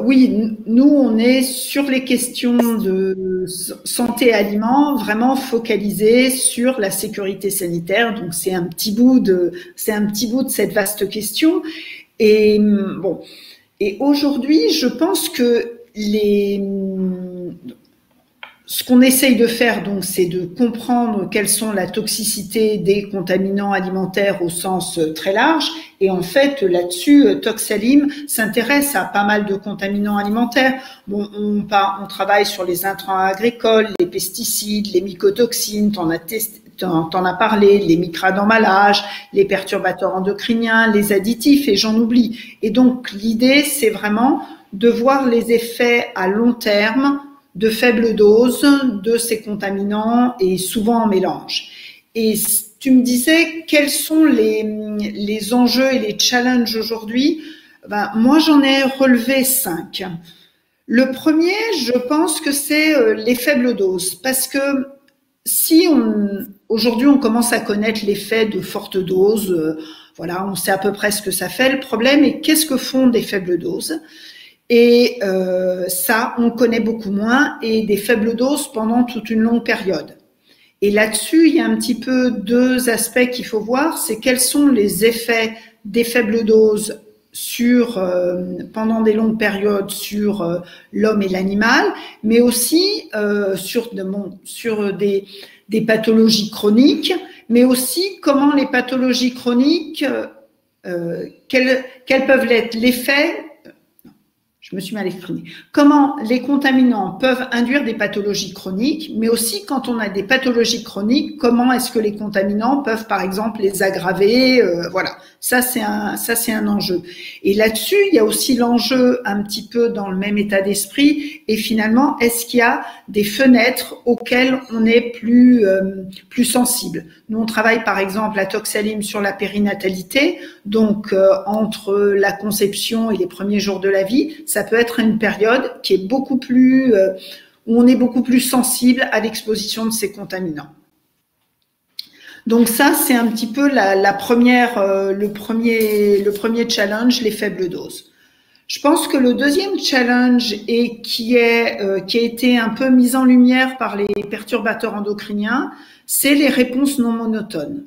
oui, nous, on est sur les questions de santé aliments, vraiment focalisés sur la sécurité sanitaire. Donc, c'est un petit bout de cette vaste question. Et bon, et aujourd'hui, je pense que ce qu'on essaye de faire, donc, c'est de comprendre quelles sont la toxicité des contaminants alimentaires au sens très large. Et en fait, là-dessus, Toxalim s'intéresse à pas mal de contaminants alimentaires. Bon, on travaille sur les intrants agricoles, les pesticides, les mycotoxines, t'en as parlé, les micrades d'emballage, les perturbateurs endocriniens, les additifs, et j'en oublie. Et donc, l'idée, c'est vraiment de voir les effets à long terme de faibles doses de ces contaminants et souvent en mélange. Et tu me disais quels sont les enjeux et les challenges aujourd'hui. Moi, j'en ai relevé 5. Le premier, je pense que c'est les faibles doses, parce que si aujourd'hui on commence à connaître l'effet de fortes doses, voilà, on sait à peu près ce que ça fait. Le problème est qu'est-ce que font des faibles doses? Et ça, on connaît beaucoup moins, et des faibles doses pendant toute une longue période. Et là-dessus, il y a un petit peu 2 aspects qu'il faut voir, c'est quels sont les effets des faibles doses pendant des longues périodes sur l'homme et l'animal, mais aussi sur des pathologies chroniques, mais aussi comment les pathologies chroniques, quels peuvent être l'effet. Je me suis mal exprimée. Comment les contaminants peuvent induire des pathologies chroniques, mais aussi quand on a des pathologies chroniques, comment est-ce que les contaminants peuvent, par exemple, les aggraver, voilà. Ça, c'est un enjeu. Et là-dessus, il y a aussi l'enjeu un petit peu dans le même état d'esprit. Et finalement, est-ce qu'il y a des fenêtres auxquelles on est plus sensible? Nous, on travaille, par exemple, à Toxalim sur la périnatalité. Donc, entre la conception et les premiers jours de la vie, ça peut être une période qui est beaucoup plus, où on est beaucoup plus sensible à l'exposition de ces contaminants. Donc ça, c'est un petit peu le premier challenge, les faibles doses. Je pense que le deuxième challenge qui a été un peu mis en lumière par les perturbateurs endocriniens, c'est les réponses non monotones.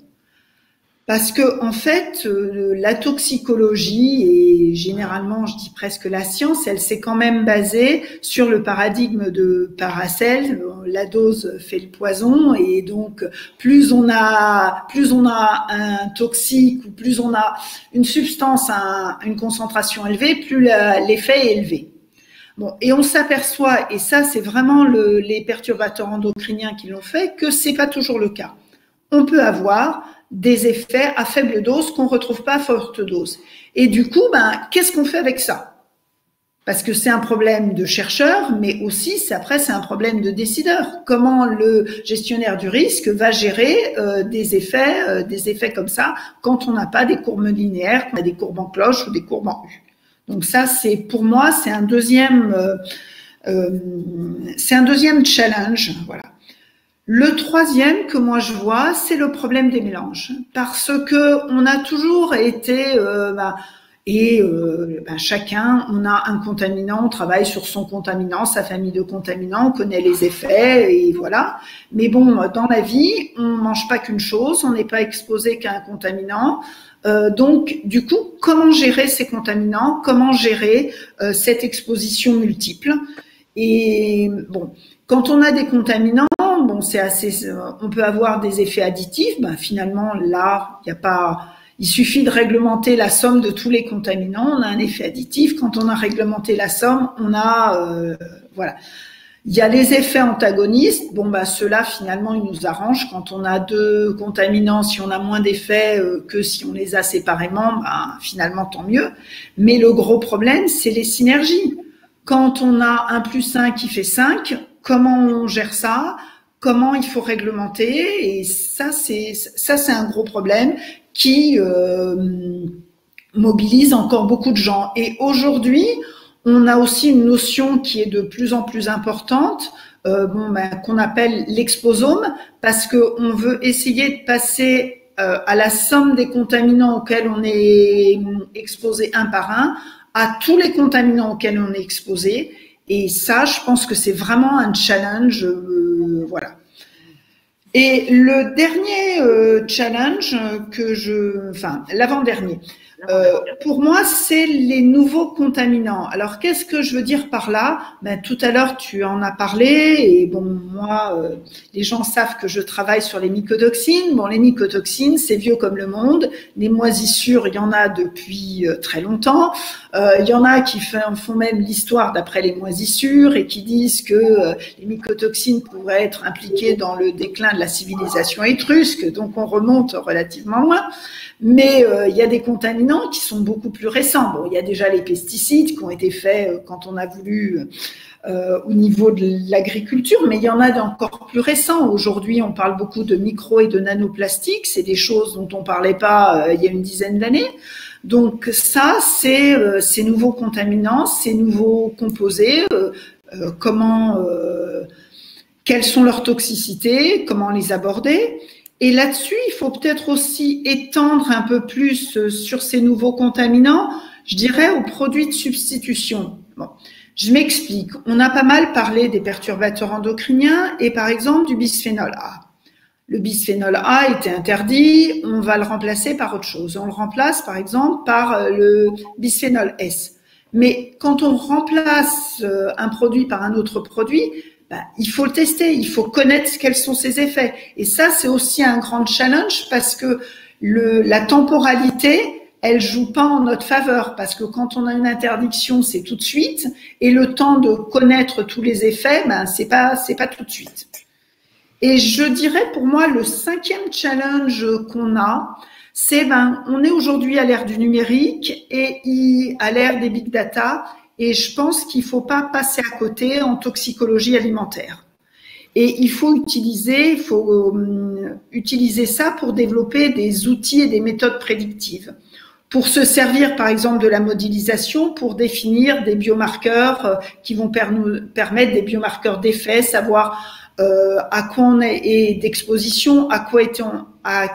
Parce que en fait, la toxicologie et généralement, je dis presque la science, elle s'est quand même basée sur le paradigme de Paracel. La dose fait le poison, et donc plus on a un toxique ou plus on a une substance à une concentration élevée, plus l'effet est élevé. Bon, et on s'aperçoit, et ça c'est vraiment les perturbateurs endocriniens qui l'ont fait, que c'est pas toujours le cas. On peut avoir des effets à faible dose qu'on ne retrouve pas à forte dose. Et du coup, qu'est-ce qu'on fait avec ça? Parce que c'est un problème de chercheur, mais aussi, après, c'est un problème de décideur. Comment le gestionnaire du risque va gérer des effets comme ça quand on n'a pas des courbes linéaires, qu'on a des courbes en cloche ou des courbes en U. Donc ça, pour moi, c'est un deuxième challenge, voilà. Le troisième que moi je vois, c'est le problème des mélanges, parce que on a toujours été chacun, on a un contaminant, on travaille sur son contaminant, sa famille de contaminants, on connaît les effets et voilà. Mais bon, dans la vie, on mange pas qu'une chose, on n'est pas exposé qu'à un contaminant. Donc, du coup, comment gérer ces contaminants? Comment gérer cette exposition multiple? Et bon, quand on a des contaminants, on peut avoir des effets additifs. Finalement, là, il suffit de réglementer la somme de tous les contaminants. On a un effet additif. Quand on a réglementé la somme, on a, voilà. Il y a les effets antagonistes. Ceux-là, finalement, ils nous arrangent. Quand on a deux contaminants, si on a moins d'effets que si on les a séparément, finalement, tant mieux. Mais le gros problème, c'est les synergies. Quand on a 1+1 qui fait 5, comment on gère ça? Comment il faut réglementer? Et ça, c'est un gros problème qui mobilise encore beaucoup de gens. Et aujourd'hui, on a aussi une notion qui est de plus en plus importante, qu'on appelle l'exposome, parce qu'on veut essayer de passer à la somme des contaminants auxquels on est exposé un par un, à tous les contaminants auxquels on est exposé. Et ça, je pense que c'est vraiment un challenge, voilà. Et le dernier challenge l'avant-dernier, pour moi, c'est les nouveaux contaminants. Alors, qu'est-ce que je veux dire par là? Tout à l'heure, tu en as parlé, et moi, les gens savent que je travaille sur les mycotoxines. Les mycotoxines, c'est vieux comme le monde. Les moisissures, il y en a depuis très longtemps. Il y en a qui font même l'histoire d'après les moisissures et qui disent que les mycotoxines pourraient être impliquées dans le déclin de la civilisation étrusque, donc on remonte relativement loin. Mais il y a des contaminants qui sont beaucoup plus récents. Il y a déjà les pesticides qui ont été faits quand on a voulu au niveau de l'agriculture, mais il y en a d'encore plus récents. Aujourd'hui, on parle beaucoup de micro et de nanoplastiques. C'est des choses dont on ne parlait pas il y a une dizaine d'années. Donc ça, c'est ces nouveaux contaminants, ces nouveaux composés, quelles sont leurs toxicités, comment les aborder. Et là-dessus, il faut peut-être aussi étendre un peu plus sur ces nouveaux contaminants, je dirais aux produits de substitution. Je m'explique. On a pas mal parlé des perturbateurs endocriniens et par exemple du bisphénol A. Le bisphénol A était interdit, on va le remplacer par autre chose. On le remplace par exemple par le bisphénol S. Mais quand on remplace un produit par un autre produit, il faut le tester, il faut connaître quels sont ses effets. Et ça, c'est aussi un grand challenge parce que la temporalité, elle joue pas en notre faveur parce que quand on a une interdiction, c'est tout de suite et le temps de connaître tous les effets, c'est pas tout de suite. Et je dirais pour moi, le cinquième challenge qu'on a, c'est on est aujourd'hui à l'ère du numérique et à l'ère des big data. Et je pense qu'il ne faut pas passer à côté en toxicologie alimentaire. Et il faut utiliser ça pour développer des outils et des méthodes prédictives. Pour se servir, par exemple, de la modélisation pour définir des biomarqueurs qui vont permettre des biomarqueurs d'effet, savoir à quoi on est et d'exposition, à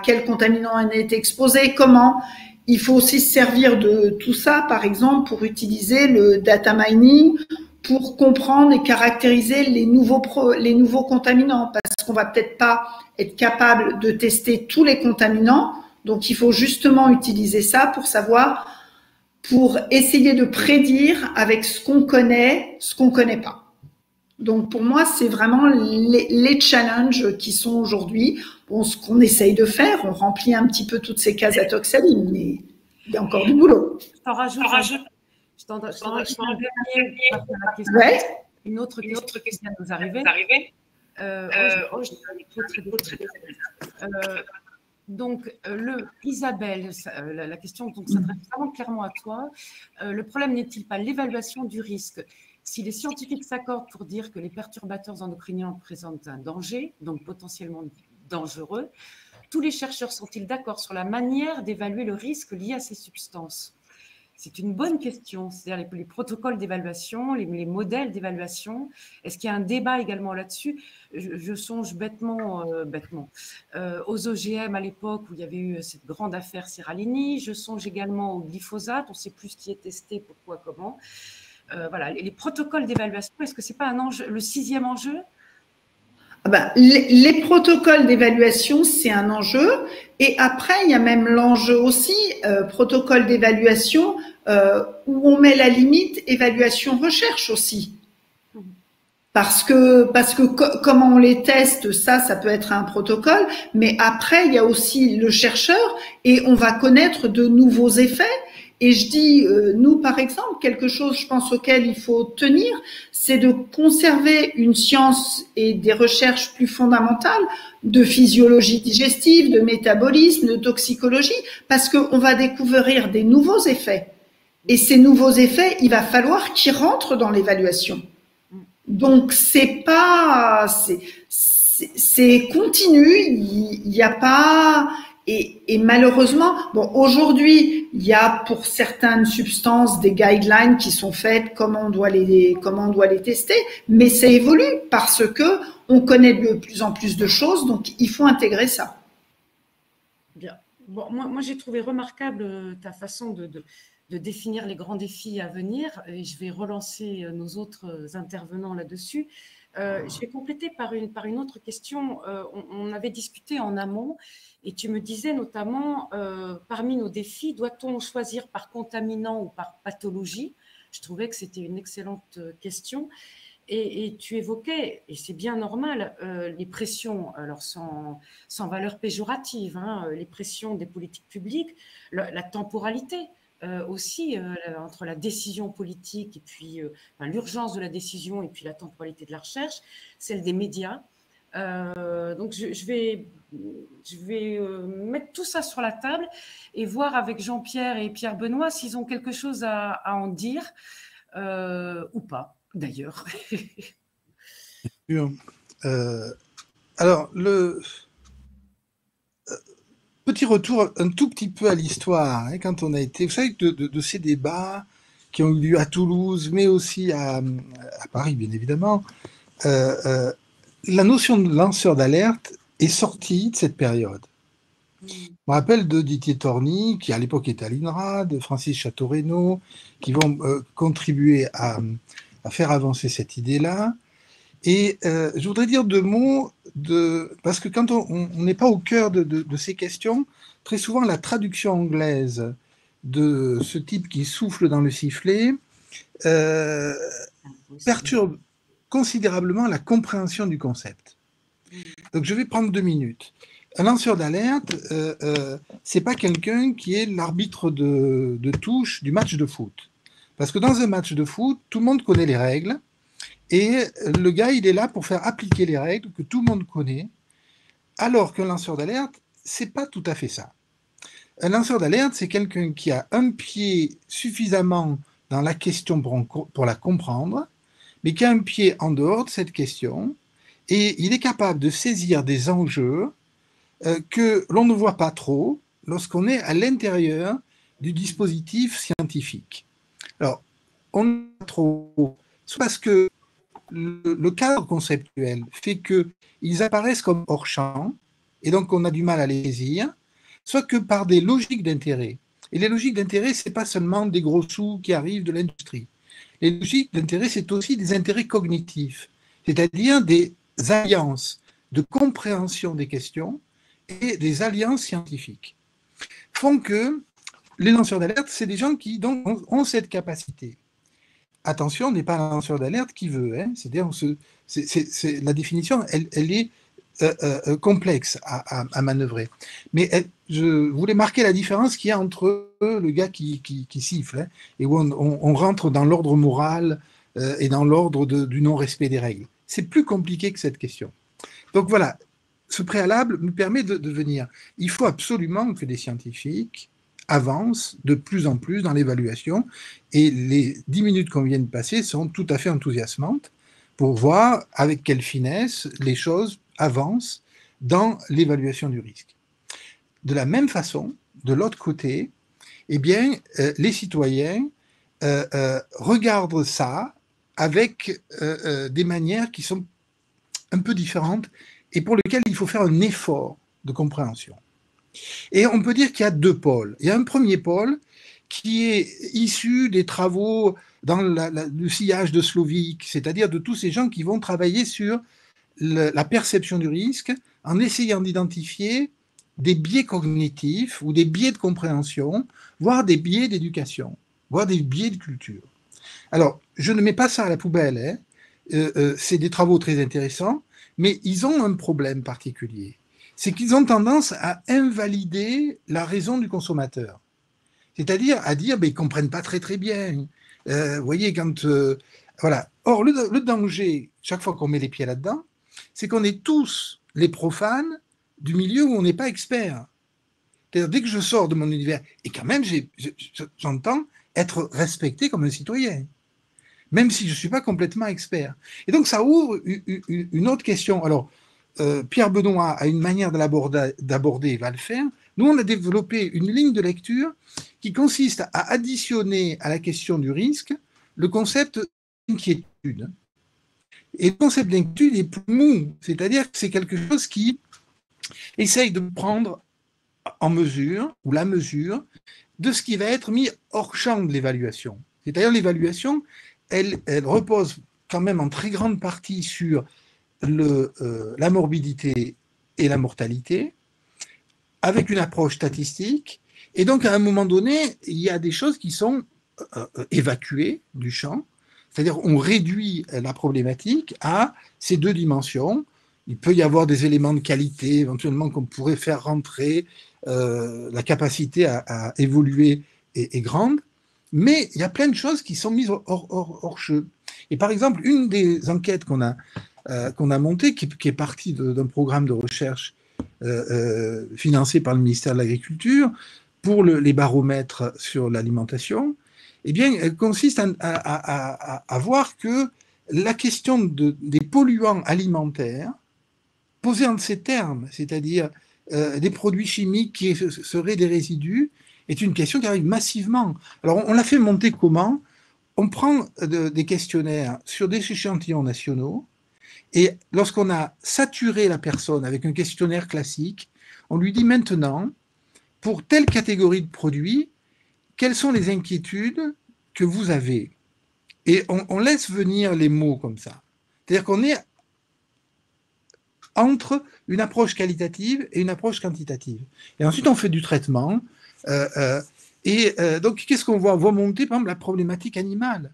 quel contaminant on a été exposé, comment. Il faut aussi se servir de tout ça, par exemple, pour utiliser le data mining, pour comprendre et caractériser les nouveaux contaminants, parce qu'on va peut-être pas être capable de tester tous les contaminants. Donc, il faut justement utiliser ça pour savoir, pour essayer de prédire avec ce qu'on connaît pas. Donc, pour moi, c'est vraiment les challenges qui sont aujourd'hui. Bon, ce qu'on essaye de faire, on remplit un petit peu toutes ces cases à Toxaline, mais il y a encore du boulot. Je t'en rajoute un dernier. Ouais. Une autre question qui vient de nous arriver. Donc, Isabelle, la question s'adresse vraiment clairement à toi. Le problème n'est-il pas l'évaluation du risque? Si les scientifiques s'accordent pour dire que les perturbateurs endocriniens présentent un danger, donc potentiellement dangereux, tous les chercheurs sont-ils d'accord sur la manière d'évaluer le risque lié à ces substances? C'est une bonne question, c'est-à-dire les protocoles d'évaluation, les modèles d'évaluation. Est-ce qu'il y a un débat également là-dessus? Je songe bêtement aux OGM à l'époque où il y avait eu cette grande affaire Serralini. Je songe également au glyphosate, on ne sait plus ce qui est testé, pourquoi, comment. Voilà, les protocoles d'évaluation, est-ce que ce n'est pas un enjeu, le 6e enjeu? Les protocoles d'évaluation, c'est un enjeu. Et après, il y a même l'enjeu aussi, protocole d'évaluation, où on met la limite évaluation-recherche aussi. Parce que comment on les teste, ça peut être un protocole. Mais après, il y a aussi le chercheur et on va connaître de nouveaux effets. Et je dis, nous, par exemple, quelque chose, je pense, auquel il faut tenir, c'est de conserver une science et des recherches plus fondamentales de physiologie digestive, de métabolisme, de toxicologie, parce qu'on va découvrir des nouveaux effets. Et ces nouveaux effets, il va falloir qu'ils rentrent dans l'évaluation. Donc, c'est continu, il n'y a pas... Et malheureusement, bon, aujourd'hui, il y a pour certaines substances des guidelines qui sont faites, comment on doit les tester, mais ça évolue parce que on connaît de plus en plus de choses, donc il faut intégrer ça. Bien. Bon, moi j'ai trouvé remarquable ta façon de définir les grands défis à venir, et je vais relancer nos autres intervenants là-dessus. Je vais compléter par une autre question. On avait discuté en amont et tu me disais notamment, parmi nos défis, doit-on choisir par contaminant ou par pathologie? Je trouvais que c'était une excellente question. Et tu évoquais, et c'est bien normal, les pressions, alors sans valeur péjorative, hein, les pressions des politiques publiques, la temporalité. Aussi entre la décision politique et puis l'urgence de la décision et puis la temporalité de la recherche, celle des médias. Donc je vais mettre tout ça sur la table et voir avec Jean-Pierre et Pierre-Benoît s'ils ont quelque chose à en dire ou pas, d'ailleurs. Alors, petit retour un tout petit peu à l'histoire, hein, quand on a été, vous savez, de ces débats qui ont eu lieu à Toulouse, mais aussi à Paris, bien évidemment, la notion de lanceur d'alerte est sortie de cette période. Je me rappelle de Didier Torny, qui à l'époque était à l'INRA, de Francis Chateau-Renaud, qui vont contribuer à faire avancer cette idée-là. Et je voudrais dire deux mots, parce que quand on n'est pas au cœur de ces questions, très souvent la traduction anglaise de ce type qui souffle dans le sifflet perturbe considérablement la compréhension du concept. Donc je vais prendre 2 minutes. Un lanceur d'alerte, c'est pas quelqu'un qui est l'arbitre de touche du match de foot. Parce que dans un match de foot, tout le monde connaît les règles, et le gars, il est là pour faire appliquer les règles que tout le monde connaît, alors qu'un lanceur d'alerte, c'est pas tout à fait ça. Un lanceur d'alerte, c'est quelqu'un qui a un pied suffisamment dans la question pour la comprendre, mais qui a un pied en dehors de cette question, et il est capable de saisir des enjeux que l'on ne voit pas trop lorsqu'on est à l'intérieur du dispositif scientifique. Alors, on ne voit pas trop, soit parce que le cadre conceptuel fait qu'ils apparaissent comme hors champ, et donc on a du mal à les saisir, soit que par des logiques d'intérêt. Et les logiques d'intérêt, ce n'est pas seulement des gros sous qui arrivent de l'industrie. Les logiques d'intérêt, c'est aussi des intérêts cognitifs, c'est-à-dire des alliances de compréhension des questions et des alliances scientifiques. font que les lanceurs d'alerte, c'est des gens qui donc, ont cette capacité. Attention, on n'est pas un lanceur d'alerte qui veut. Hein, c'est-à-dire, la définition, elle est complexe à manœuvrer. Mais je voulais marquer la différence qu'il y a entre le gars qui siffle, hein, et où on rentre dans l'ordre moral et dans l'ordre du non-respect des règles. C'est plus compliqué que cette question. Donc voilà, ce préalable nous permet de venir. Il faut absolument que les scientifiques avancent de plus en plus dans l'évaluation, et les 10 minutes qu'on vient de passer sont tout à fait enthousiasmantes pour voir avec quelle finesse les choses avancent dans l'évaluation du risque. De la même façon, de l'autre côté, eh bien, les citoyens regardent ça avec des manières qui sont un peu différentes et pour lesquelles il faut faire un effort de compréhension. Et on peut dire qu'il y a deux pôles. Il y a un premier pôle qui est issu des travaux dans le sillage de Slovic, c'est-à-dire de tous ces gens qui vont travailler sur la perception du risque en essayant d'identifier des biais cognitifs ou des biais de compréhension, voire des biais d'éducation, voire des biais de culture. Alors, je ne mets pas ça à la poubelle, hein. C'est des travaux très intéressants, mais ils ont un problème particulier. C'est qu'ils ont tendance à invalider la raison du consommateur. C'est-à-dire à dire, ben, ils ne comprennent pas très très bien. Vous voyez, quand... voilà. Or, le danger, chaque fois qu'on met les pieds là-dedans, c'est qu'on est tous les profanes du milieu où on n'est pas expert. C'est-à-dire, dès que je sors de mon univers, et quand même, j'entends être respecté comme un citoyen, même si je ne suis pas complètement expert. Et donc, ça ouvre une autre question. Alors, Pierre Benoît a une manière d'aborder, il va le faire. Nous, on a développé une ligne de lecture qui consiste à additionner à la question du risque le concept d'inquiétude. Et le concept d'inquiétude est plus mou, c'est-à-dire que c'est quelque chose qui essaye de prendre en mesure, ou la mesure, de ce qui va être mis hors champ de l'évaluation. C'est-à-dire l'évaluation, elle repose quand même en très grande partie sur la morbidité et la mortalité, avec une approche statistique, et donc à un moment donné, il y a des choses qui sont évacuées du champ, c'est-à-dire on réduit la problématique à ces deux dimensions. Il peut y avoir des éléments de qualité, éventuellement, qu'on pourrait faire rentrer, la capacité à évoluer est grande, mais il y a plein de choses qui sont mises hors jeu. Et par exemple, une des enquêtes qu'on a montée, qui est partie d'un programme de recherche financé par le ministère de l'Agriculture pour les baromètres sur l'alimentation, eh bien, elle consiste à voir que la question des polluants alimentaires, posée en ces termes, c'est-à-dire des produits chimiques qui seraient des résidus, est une question qui arrive massivement. Alors, on l'a fait monter comment? On prend des questionnaires sur des échantillons nationaux, et lorsqu'on a saturé la personne avec un questionnaire classique, on lui dit maintenant, pour telle catégorie de produits, quelles sont les inquiétudes que vous avez? Et on laisse venir les mots comme ça. C'est-à-dire qu'on est entre une approche qualitative et une approche quantitative. Et ensuite, on fait du traitement. Donc, qu'est-ce qu'on voit? On voit monter, par exemple, la problématique animale.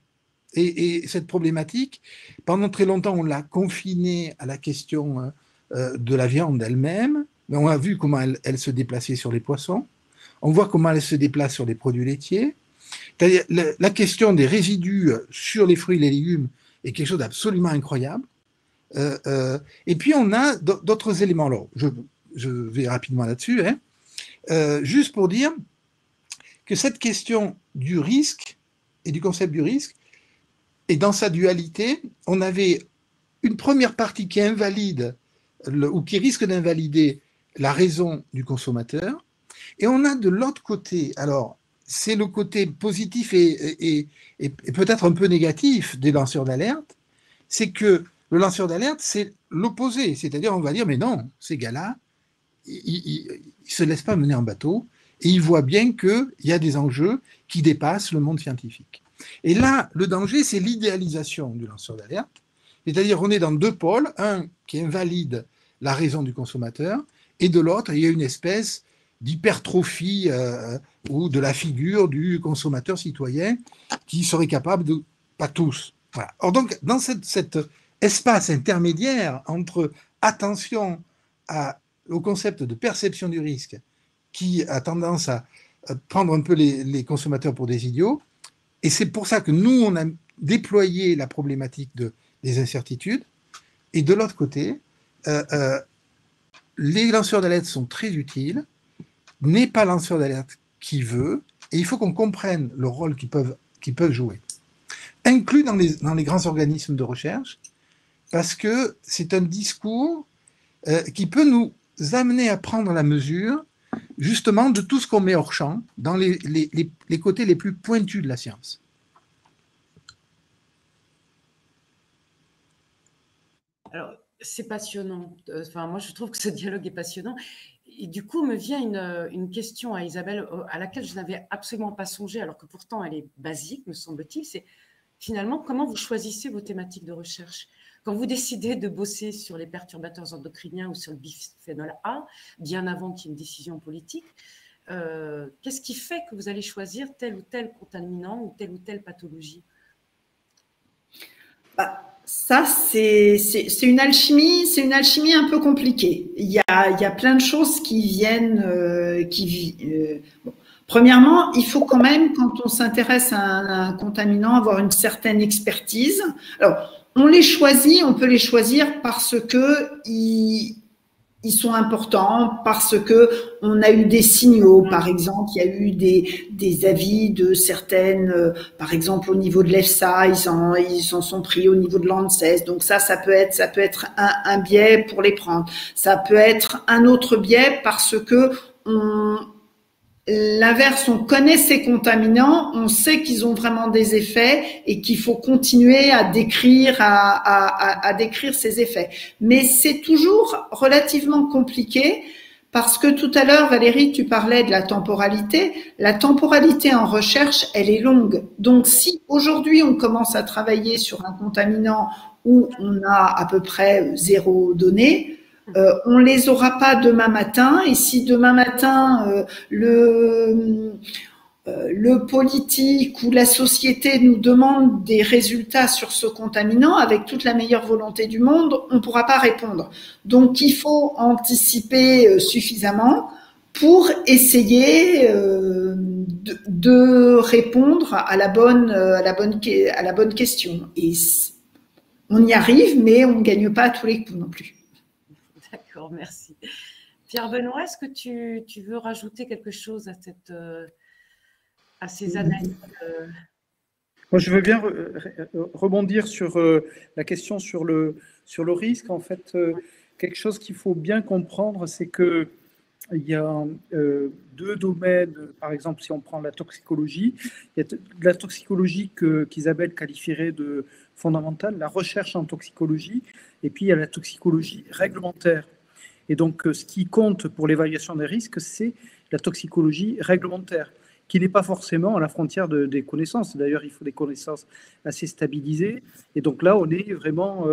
Et cette problématique, pendant très longtemps, on l'a confinée à la question de la viande elle-même, mais on a vu comment elle se déplaçait sur les poissons. On voit comment elle se déplace sur les produits laitiers. C'est-à-dire, la question des résidus sur les fruits et les légumes est quelque chose d'absolument incroyable. Et puis, on a d'autres éléments. Alors, je vais rapidement là-dessus, hein. Juste pour dire que cette question du risque et du concept du risque, et dans sa dualité, on avait une première partie qui invalide ou qui risque d'invalider la raison du consommateur, et on a de l'autre côté, alors c'est le côté positif et peut-être un peu négatif des lanceurs d'alerte, c'est que le lanceur d'alerte, c'est l'opposé, c'est-à-dire on va dire, mais non, ces gars-là, ils ne se laissent pas mener en bateau, et ils voient bien qu'il y a des enjeux qui dépassent le monde scientifique. Et là, le danger, c'est l'idéalisation du lanceur d'alerte, c'est-à-dire on est dans deux pôles, un qui invalide la raison du consommateur, et de l'autre, il y a une espèce d'hypertrophie ou de la figure du consommateur citoyen qui serait capable de, pas tous. Voilà. Or donc, dans cet espace intermédiaire entre attention au concept de perception du risque qui a tendance à prendre un peu les consommateurs pour des idiots, et c'est pour ça que nous, on a déployé la problématique des incertitudes, et de l'autre côté, les lanceurs d'alerte sont très utiles, n'est pas lanceur d'alerte qui veut, et il faut qu'on comprenne le rôle qu'ils peuvent jouer, inclus dans les grands organismes de recherche, parce que c'est un discours qui peut nous amener à prendre la mesure justement de tout ce qu'on met hors champ dans les côtés les plus pointus de la science. Alors, c'est passionnant. Enfin, moi, je trouve que ce dialogue est passionnant. Et du coup, me vient une question à Isabelle à laquelle je n'avais absolument pas songé, alors que pourtant elle est basique, me semble-t-il. C'est finalement comment vous choisissez vos thématiques de recherche. Quand vous décidez de bosser sur les perturbateurs endocriniens ou sur le bisphénol A, bien avant qu'il y ait une décision politique, qu'est-ce qui fait que vous allez choisir tel ou tel contaminant ou telle pathologie? Ça, c'est une alchimie un peu compliquée. Il y a plein de choses qui viennent, bon. Premièrement, il faut quand même, quand on s'intéresse à un contaminant, avoir une certaine expertise. Alors, on peut les choisir parce que ils sont importants, parce que on a eu des signaux, par exemple, il y a eu des avis de certaines, par exemple au niveau de l'EFSA, ils s'en sont pris au niveau de l'ANSES, donc ça peut être un biais pour les prendre. Ça peut être un autre biais parce que l'inverse, on connaît ces contaminants, on sait qu'ils ont vraiment des effets et qu'il faut continuer à décrire ces effets. Mais c'est toujours relativement compliqué parce que tout à l'heure, Valérie, tu parlais de la temporalité. La temporalité en recherche, elle est longue. Donc, si aujourd'hui on commence à travailler sur un contaminant où on a à peu près 0 données, on les aura pas demain matin, et si demain matin le politique ou la société nous demande des résultats sur ce contaminant avec toute la meilleure volonté du monde, on ne pourra pas répondre. Donc il faut anticiper suffisamment pour essayer de répondre à la bonne question. Et on y arrive, mais on ne gagne pas à tous les coups non plus. D'accord, merci. Pierre-Benoît, est-ce que tu veux rajouter quelque chose à ces analyses? Moi, je veux bien rebondir sur la question sur le risque. En fait, quelque chose qu'il faut bien comprendre, c'est qu'il y a 2 domaines. Par exemple, si on prend la toxicologie, il y a de la toxicologie qu'Isabelle qualifierait de fondamentale, la recherche en toxicologie, et puis il y a la toxicologie réglementaire. Et donc, ce qui compte pour l'évaluation des risques, c'est la toxicologie réglementaire, qui n'est pas forcément à la frontière des connaissances. D'ailleurs, il faut des connaissances assez stabilisées. Et donc là, on est vraiment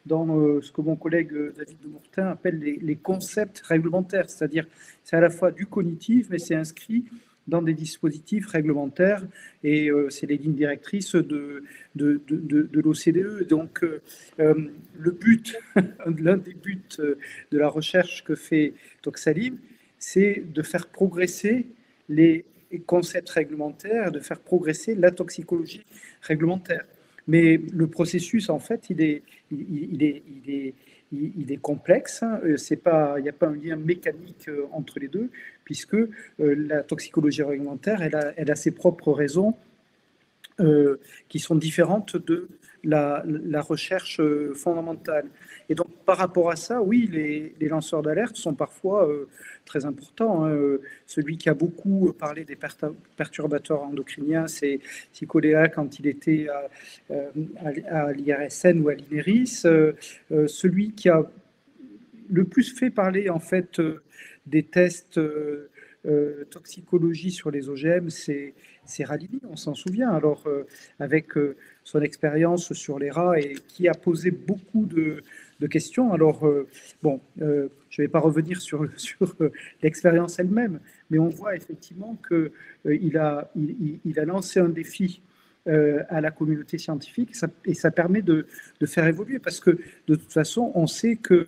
dans ce que mon collègue David de Mourtin appelle les concepts réglementaires, c'est-à-dire c'est à la fois du cognitif, mais c'est inscrit dans des dispositifs réglementaires, et c'est les lignes directrices de l'OCDE. Donc, le but, l'un des buts de la recherche que fait Toxalim, c'est de faire progresser les concepts réglementaires, de faire progresser la toxicologie réglementaire. Mais le processus, en fait, il est complexe. Il n'y a pas un lien mécanique entre les deux, puisque la toxicologie réglementaire, elle a ses propres raisons qui sont différentes de la recherche fondamentale. Et donc, par rapport à ça, oui, les lanceurs d'alerte sont parfois très importants. Celui qui a beaucoup parlé des perturbateurs endocriniens, c'est Psycholéa quand il était à l'IRSN ou à l'INERIS. Celui qui a le plus fait parler, en fait, des tests toxicologie sur les OGM, c'est Ralini, on s'en souvient. Alors, avec son expérience sur les rats, et qui a posé beaucoup de de questions. Alors, bon, je ne vais pas revenir sur l'expérience elle-même, mais on voit effectivement qu'il a lancé un défi à la communauté scientifique et ça permet de faire évoluer parce que de toute façon, on sait que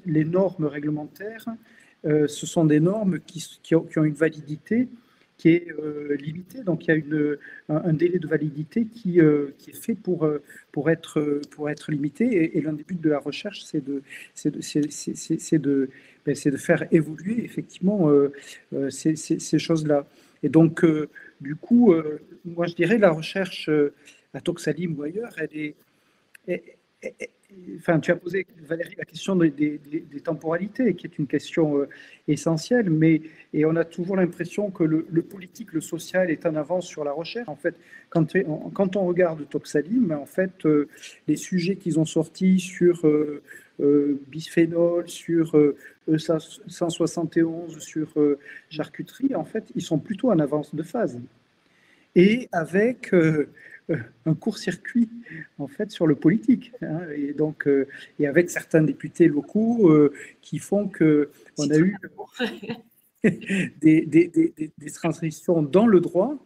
les normes réglementaires, ce sont des normes qui ont une validité qui est limitée. Donc, il y a un délai de validité qui est fait pour être limité. Et l'un des buts de la recherche, c'est de faire évoluer effectivement ces choses-là. Et donc, du coup, moi, je dirais la recherche à Toxalim ou ailleurs, enfin, tu as posé, Valérie, la question des temporalités, qui est une question essentielle, et on a toujours l'impression que le politique, le social est en avance sur la recherche. En fait, quand on regarde Toxalim, en fait, les sujets qu'ils ont sortis sur bisphénol, sur E171, sur charcuterie, en fait, ils sont plutôt en avance de phase. Et avec un court-circuit en fait sur le politique, hein, et donc et avec certains députés locaux qui font que on a eu des transitions dans le droit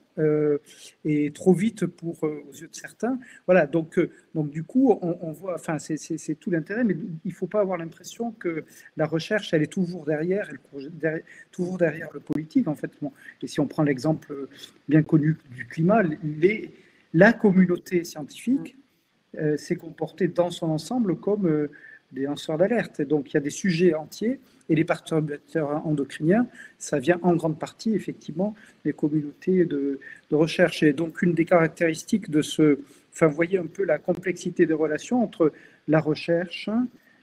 et trop vite aux yeux de certains. Voilà, donc du coup, on voit, enfin, c'est tout l'intérêt, mais il ne faut pas avoir l'impression que la recherche, elle est toujours derrière, toujours derrière le politique, en fait. Bon, et si on prend l'exemple bien connu du climat, la communauté scientifique s'est comportée dans son ensemble comme des lanceurs d'alerte. Donc, il y a des sujets entiers, et les perturbateurs endocriniens, ça vient en grande partie, effectivement, des communautés de recherche. Et donc, une des caractéristiques enfin, vous voyez un peu la complexité des relations entre la recherche,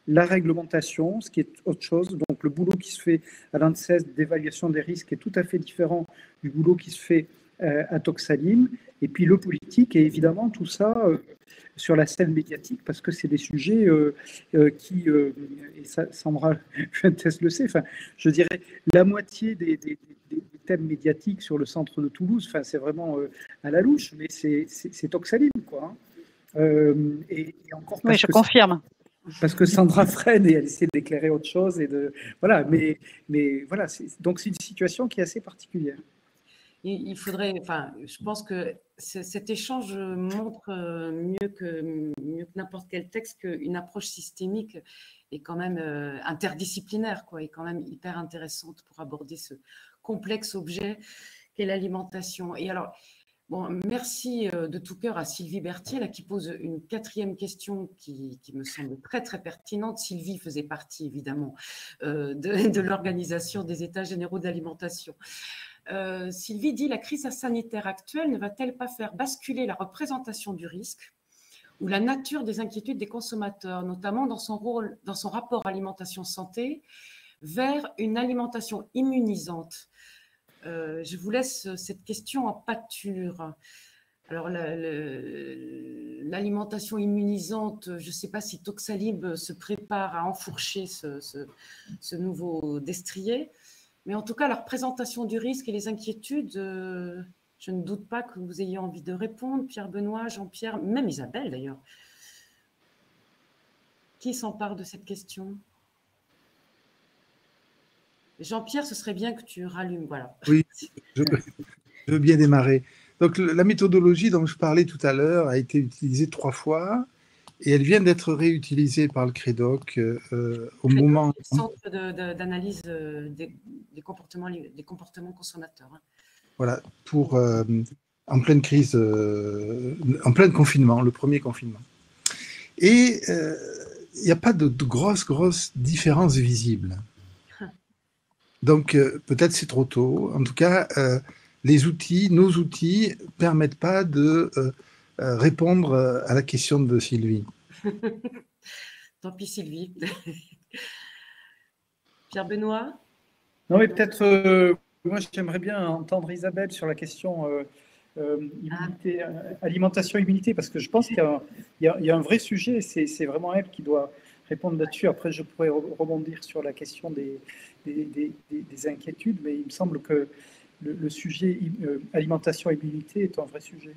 la réglementation, ce qui est autre chose. Donc, le boulot qui se fait à l'ANSES d'évaluation des risques est tout à fait différent du boulot qui se fait à Toxalim. Et puis, le politique, et évidemment, tout ça sur la scène médiatique, parce que c'est des sujets qui, et ça, Sandra Fuentes le sait, enfin, je dirais la moitié des thèmes médiatiques sur le centre de Toulouse, enfin, c'est vraiment à la louche, mais c'est Toxalim, quoi. Et encore oui, je confirme. Parce que Sandra freine et elle essaie d'éclairer autre chose. Voilà, mais voilà, donc c'est une situation qui est assez particulière. Il faudrait, enfin, je pense que cet échange montre mieux que n'importe quel texte qu'une approche systémique est quand même interdisciplinaire, quoi, est quand même hyper intéressante pour aborder ce complexe objet qu'est l'alimentation. Et alors, bon, merci de tout cœur à Sylvie Berthier, là, qui pose une 4e question qui me semble très, très pertinente. Sylvie faisait partie, évidemment, de l'organisation des États généraux de l'alimentation. Sylvie dit « La crise sanitaire actuelle ne va-t-elle pas faire basculer la représentation du risque ou la nature des inquiétudes des consommateurs, notamment dans son rapport alimentation-santé, vers une alimentation immunisante ?» Je vous laisse cette question en pâture. Alors, l'alimentation immunisante, je ne sais pas si Toxalim se prépare à enfourcher ce nouveau destrier, mais en tout cas, la représentation du risque et les inquiétudes, je ne doute pas que vous ayez envie de répondre. Pierre-Benoît, Jean-Pierre, même Isabelle d'ailleurs. Qui s'empare de cette question ? Jean-Pierre, ce serait bien que tu rallumes. Voilà. Oui, je veux bien démarrer. Donc, la méthodologie dont je parlais tout à l'heure a été utilisée 3 fois et elle vient d'être réutilisée par le CREDOC au moment… Centre d'analyse des comportements consommateurs. Hein. Voilà, en pleine crise, en plein confinement, le premier confinement. Et il n'y a pas de grosses différences visibles. Donc, peut-être c'est trop tôt. En tout cas, nos outils ne permettent pas de répondre à la question de Sylvie. Tant pis, Sylvie. Pierre-Benoît ? Non, mais peut-être, moi, j'aimerais bien entendre Isabelle sur la question alimentation-immunité, parce que je pense qu'il y a un vrai sujet, c'est vraiment elle qui doit répondre là-dessus. Après, je pourrais rebondir sur la question des inquiétudes, mais il me semble que le sujet alimentation-immunité est un vrai sujet.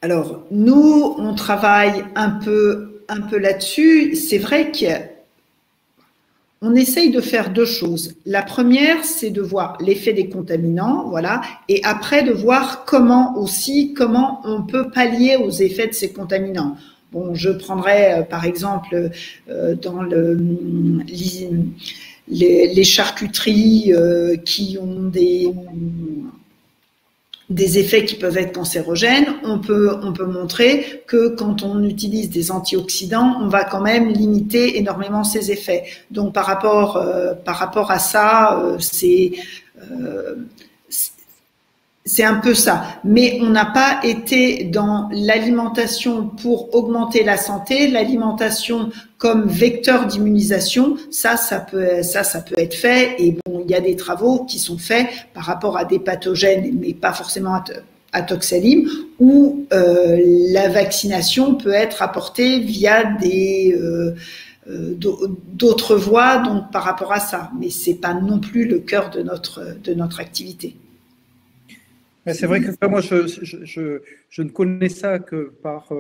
Alors, nous, on travaille un peu peu là-dessus. C'est vrai qu'on essaye de faire deux choses. La première, c'est de voir l'effet des contaminants, voilà, et après de voir comment on peut pallier aux effets de ces contaminants. Bon, je prendrais par exemple dans les charcuteries qui ont des effets qui peuvent être cancérogènes, on peut montrer que quand on utilise des antioxydants, on va quand même limiter énormément ces effets. Donc par rapport à ça, c'est un peu ça. Mais on n'a pas été dans l'alimentation pour augmenter la santé, l'alimentation comme vecteur d'immunisation, ça peut être fait. Et bon, il y a des travaux qui sont faits par rapport à des pathogènes, mais pas forcément à Toxalim, où la vaccination peut être apportée via d'autres voies, donc par rapport à ça. Mais c'est pas non plus le cœur de notre activité. C'est vrai que moi, je ne connais ça que par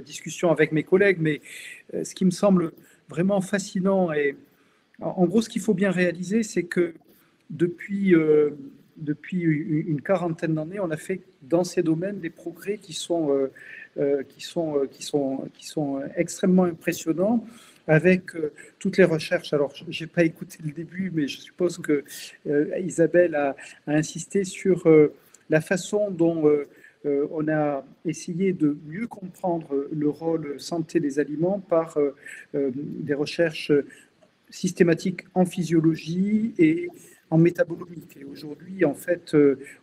discussion avec mes collègues, mais ce qui me semble vraiment fascinant, et en gros, ce qu'il faut bien réaliser, c'est que depuis une quarantaine d'années, on a fait dans ces domaines des progrès qui sont extrêmement impressionnants, avec toutes les recherches. Alors, je n'ai pas écouté le début, mais je suppose que Isabelle a insisté sur la façon dont on a essayé de mieux comprendre le rôle santé des aliments par des recherches systématiques en physiologie et en métabolomique. Et aujourd'hui, en fait,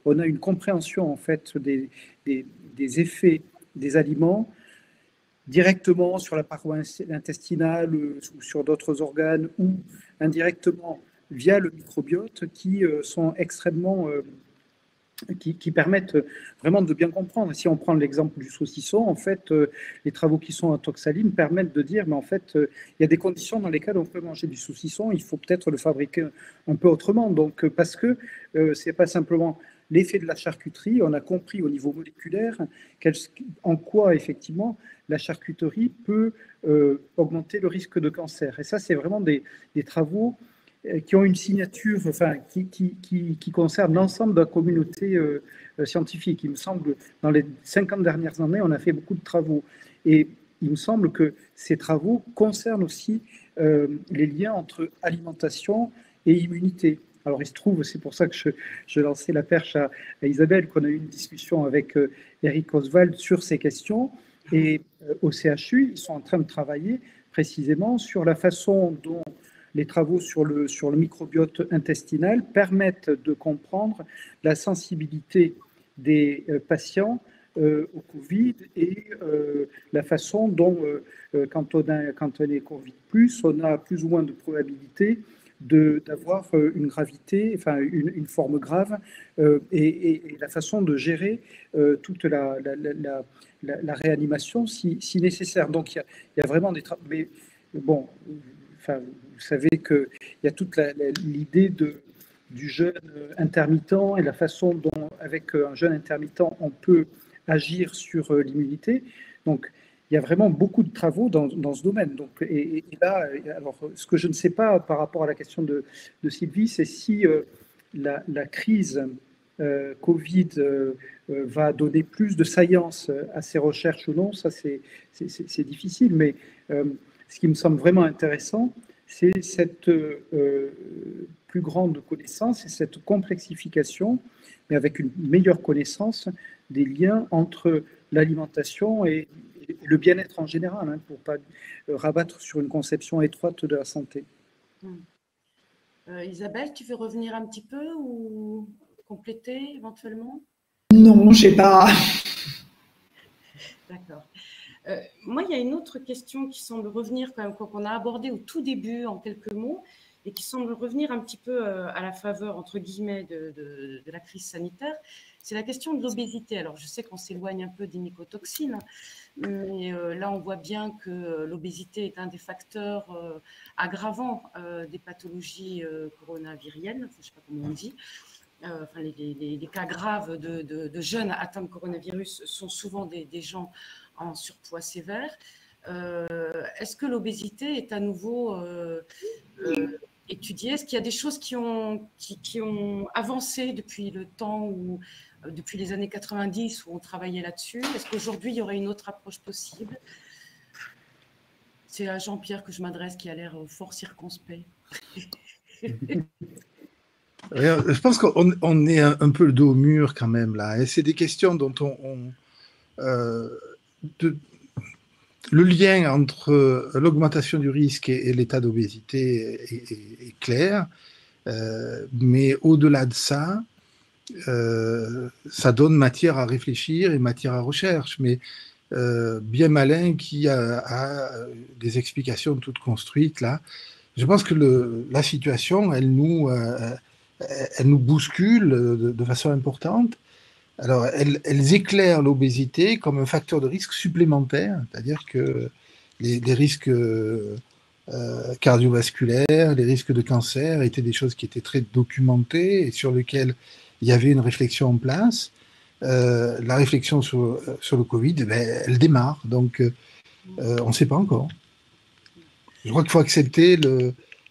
on a une compréhension en fait des effets des aliments directement sur la paroi intestinale ou sur d'autres organes, ou indirectement via le microbiote, qui sont extrêmement qui permettent vraiment de bien comprendre. Si on prend l'exemple du saucisson, en fait, les travaux qui sont à Toxalim permettent de dire, mais en fait, il y a des conditions dans lesquelles on peut manger du saucisson, il faut peut-être le fabriquer un peu autrement. Donc, parce que c'est pas simplement l'effet de la charcuterie, on a compris au niveau moléculaire en quoi, effectivement, la charcuterie peut augmenter le risque de cancer. Et ça, c'est vraiment des travaux qui ont une signature, enfin, qui concerne l'ensemble de la communauté scientifique. Il me semble, dans les 50 dernières années, on a fait beaucoup de travaux. Et il me semble que ces travaux concernent aussi les liens entre alimentation et immunité. Alors, il se trouve, c'est pour ça que je lançais la perche à Isabelle, qu'on a eu une discussion avec Eric Oswald sur ces questions. Et au CHU, ils sont en train de travailler précisément sur la façon dont les travaux sur le microbiote intestinal permettent de comprendre la sensibilité des patients au Covid et la façon dont, quand on est Covid+, on a plus ou moins de probabilité d'avoir une gravité, enfin une forme grave, et la façon de gérer toute la réanimation si nécessaire. Donc il y a vraiment des travaux. Mais bon, enfin, vous savez qu'il y a toute l'idée du jeûne intermittent et la façon dont, avec un jeûne intermittent, on peut agir sur l'immunité. Donc, il y a vraiment beaucoup de travaux dans ce domaine. Donc, et là, alors, ce que je ne sais pas par rapport à la question de Sylvie, c'est si la crise Covid va donner plus de science à ces recherches ou non. Ça, c'est difficile. Mais ce qui me semble vraiment intéressant, c'est cette plus grande connaissance et cette complexification, mais avec une meilleure connaissance des liens entre l'alimentation et le bien-être en général, hein, pour ne pas rabattre sur une conception étroite de la santé. Isabelle, tu veux revenir un petit peu ou compléter éventuellement? Non, je n'ai pas. D'accord. Moi, il y a une autre question qui semble revenir quand même, qu'on a abordée au tout début en quelques mots, et qui semble revenir un petit peu à la faveur, entre guillemets, de la crise sanitaire. C'est la question de l'obésité. Alors, je sais qu'on s'éloigne un peu des mycotoxines, mais là, on voit bien que l'obésité est un des facteurs aggravants des pathologies coronaviriennes, je ne sais pas comment on dit. Enfin, les cas graves de jeunes atteints de coronavirus sont souvent des gens en surpoids sévère. est-ce que l'obésité est à nouveau étudiée? Est-ce qu'il y a des choses qui ont avancé depuis le temps où, depuis les années 90 où on travaillait là-dessus? Est-ce qu'aujourd'hui, il y aurait une autre approche possible? C'est à Jean-Pierre que je m'adresse, qui a l'air fort circonspect. Je pense qu'on est un peu le dos au mur quand même là. Et c'est des questions dont le lien entre l'augmentation du risque et l'état d'obésité est clair. Mais au-delà de ça, ça donne matière à réfléchir et matière à recherche. Mais bien malin qui a des explications toutes construites là. Je pense que la situation, elle nous bouscule de façon importante. Alors, elles éclairent l'obésité comme un facteur de risque supplémentaire, c'est-à-dire que les risques cardiovasculaires, les risques de cancer étaient des choses qui étaient très documentées et sur lesquelles il y avait une réflexion en place. La réflexion sur le Covid, elle démarre, donc on ne sait pas encore. Je crois qu'il faut accepter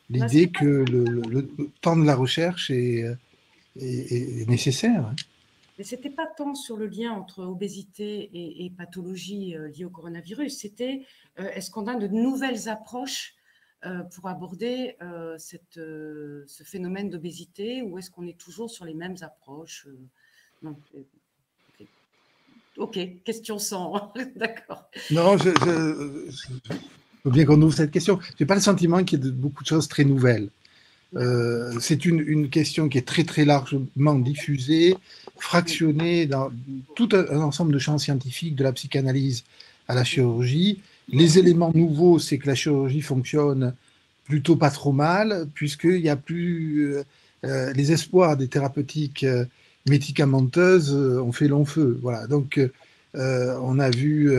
l'idée que le temps de la recherche est nécessaire. Mais ce n'était pas tant sur le lien entre obésité et pathologie liée au coronavirus, c'était est-ce qu'on a de nouvelles approches pour aborder ce phénomène d'obésité, ou est-ce qu'on est toujours sur les mêmes approches? Non. Ok, question sans. D'accord. Non, je faut bien qu'on ouvre cette question. Je n'ai pas le sentiment qu'il y ait beaucoup de choses très nouvelles. C'est une question qui est très très largement diffusée, fractionnée dans tout un ensemble de champs scientifiques, de la psychanalyse à la chirurgie. Les éléments nouveaux, c'est que la chirurgie fonctionne plutôt pas trop mal, puisqu'il n'y a plus les espoirs des thérapeutiques médicamenteuses ont fait long feu. Voilà. Donc on a vu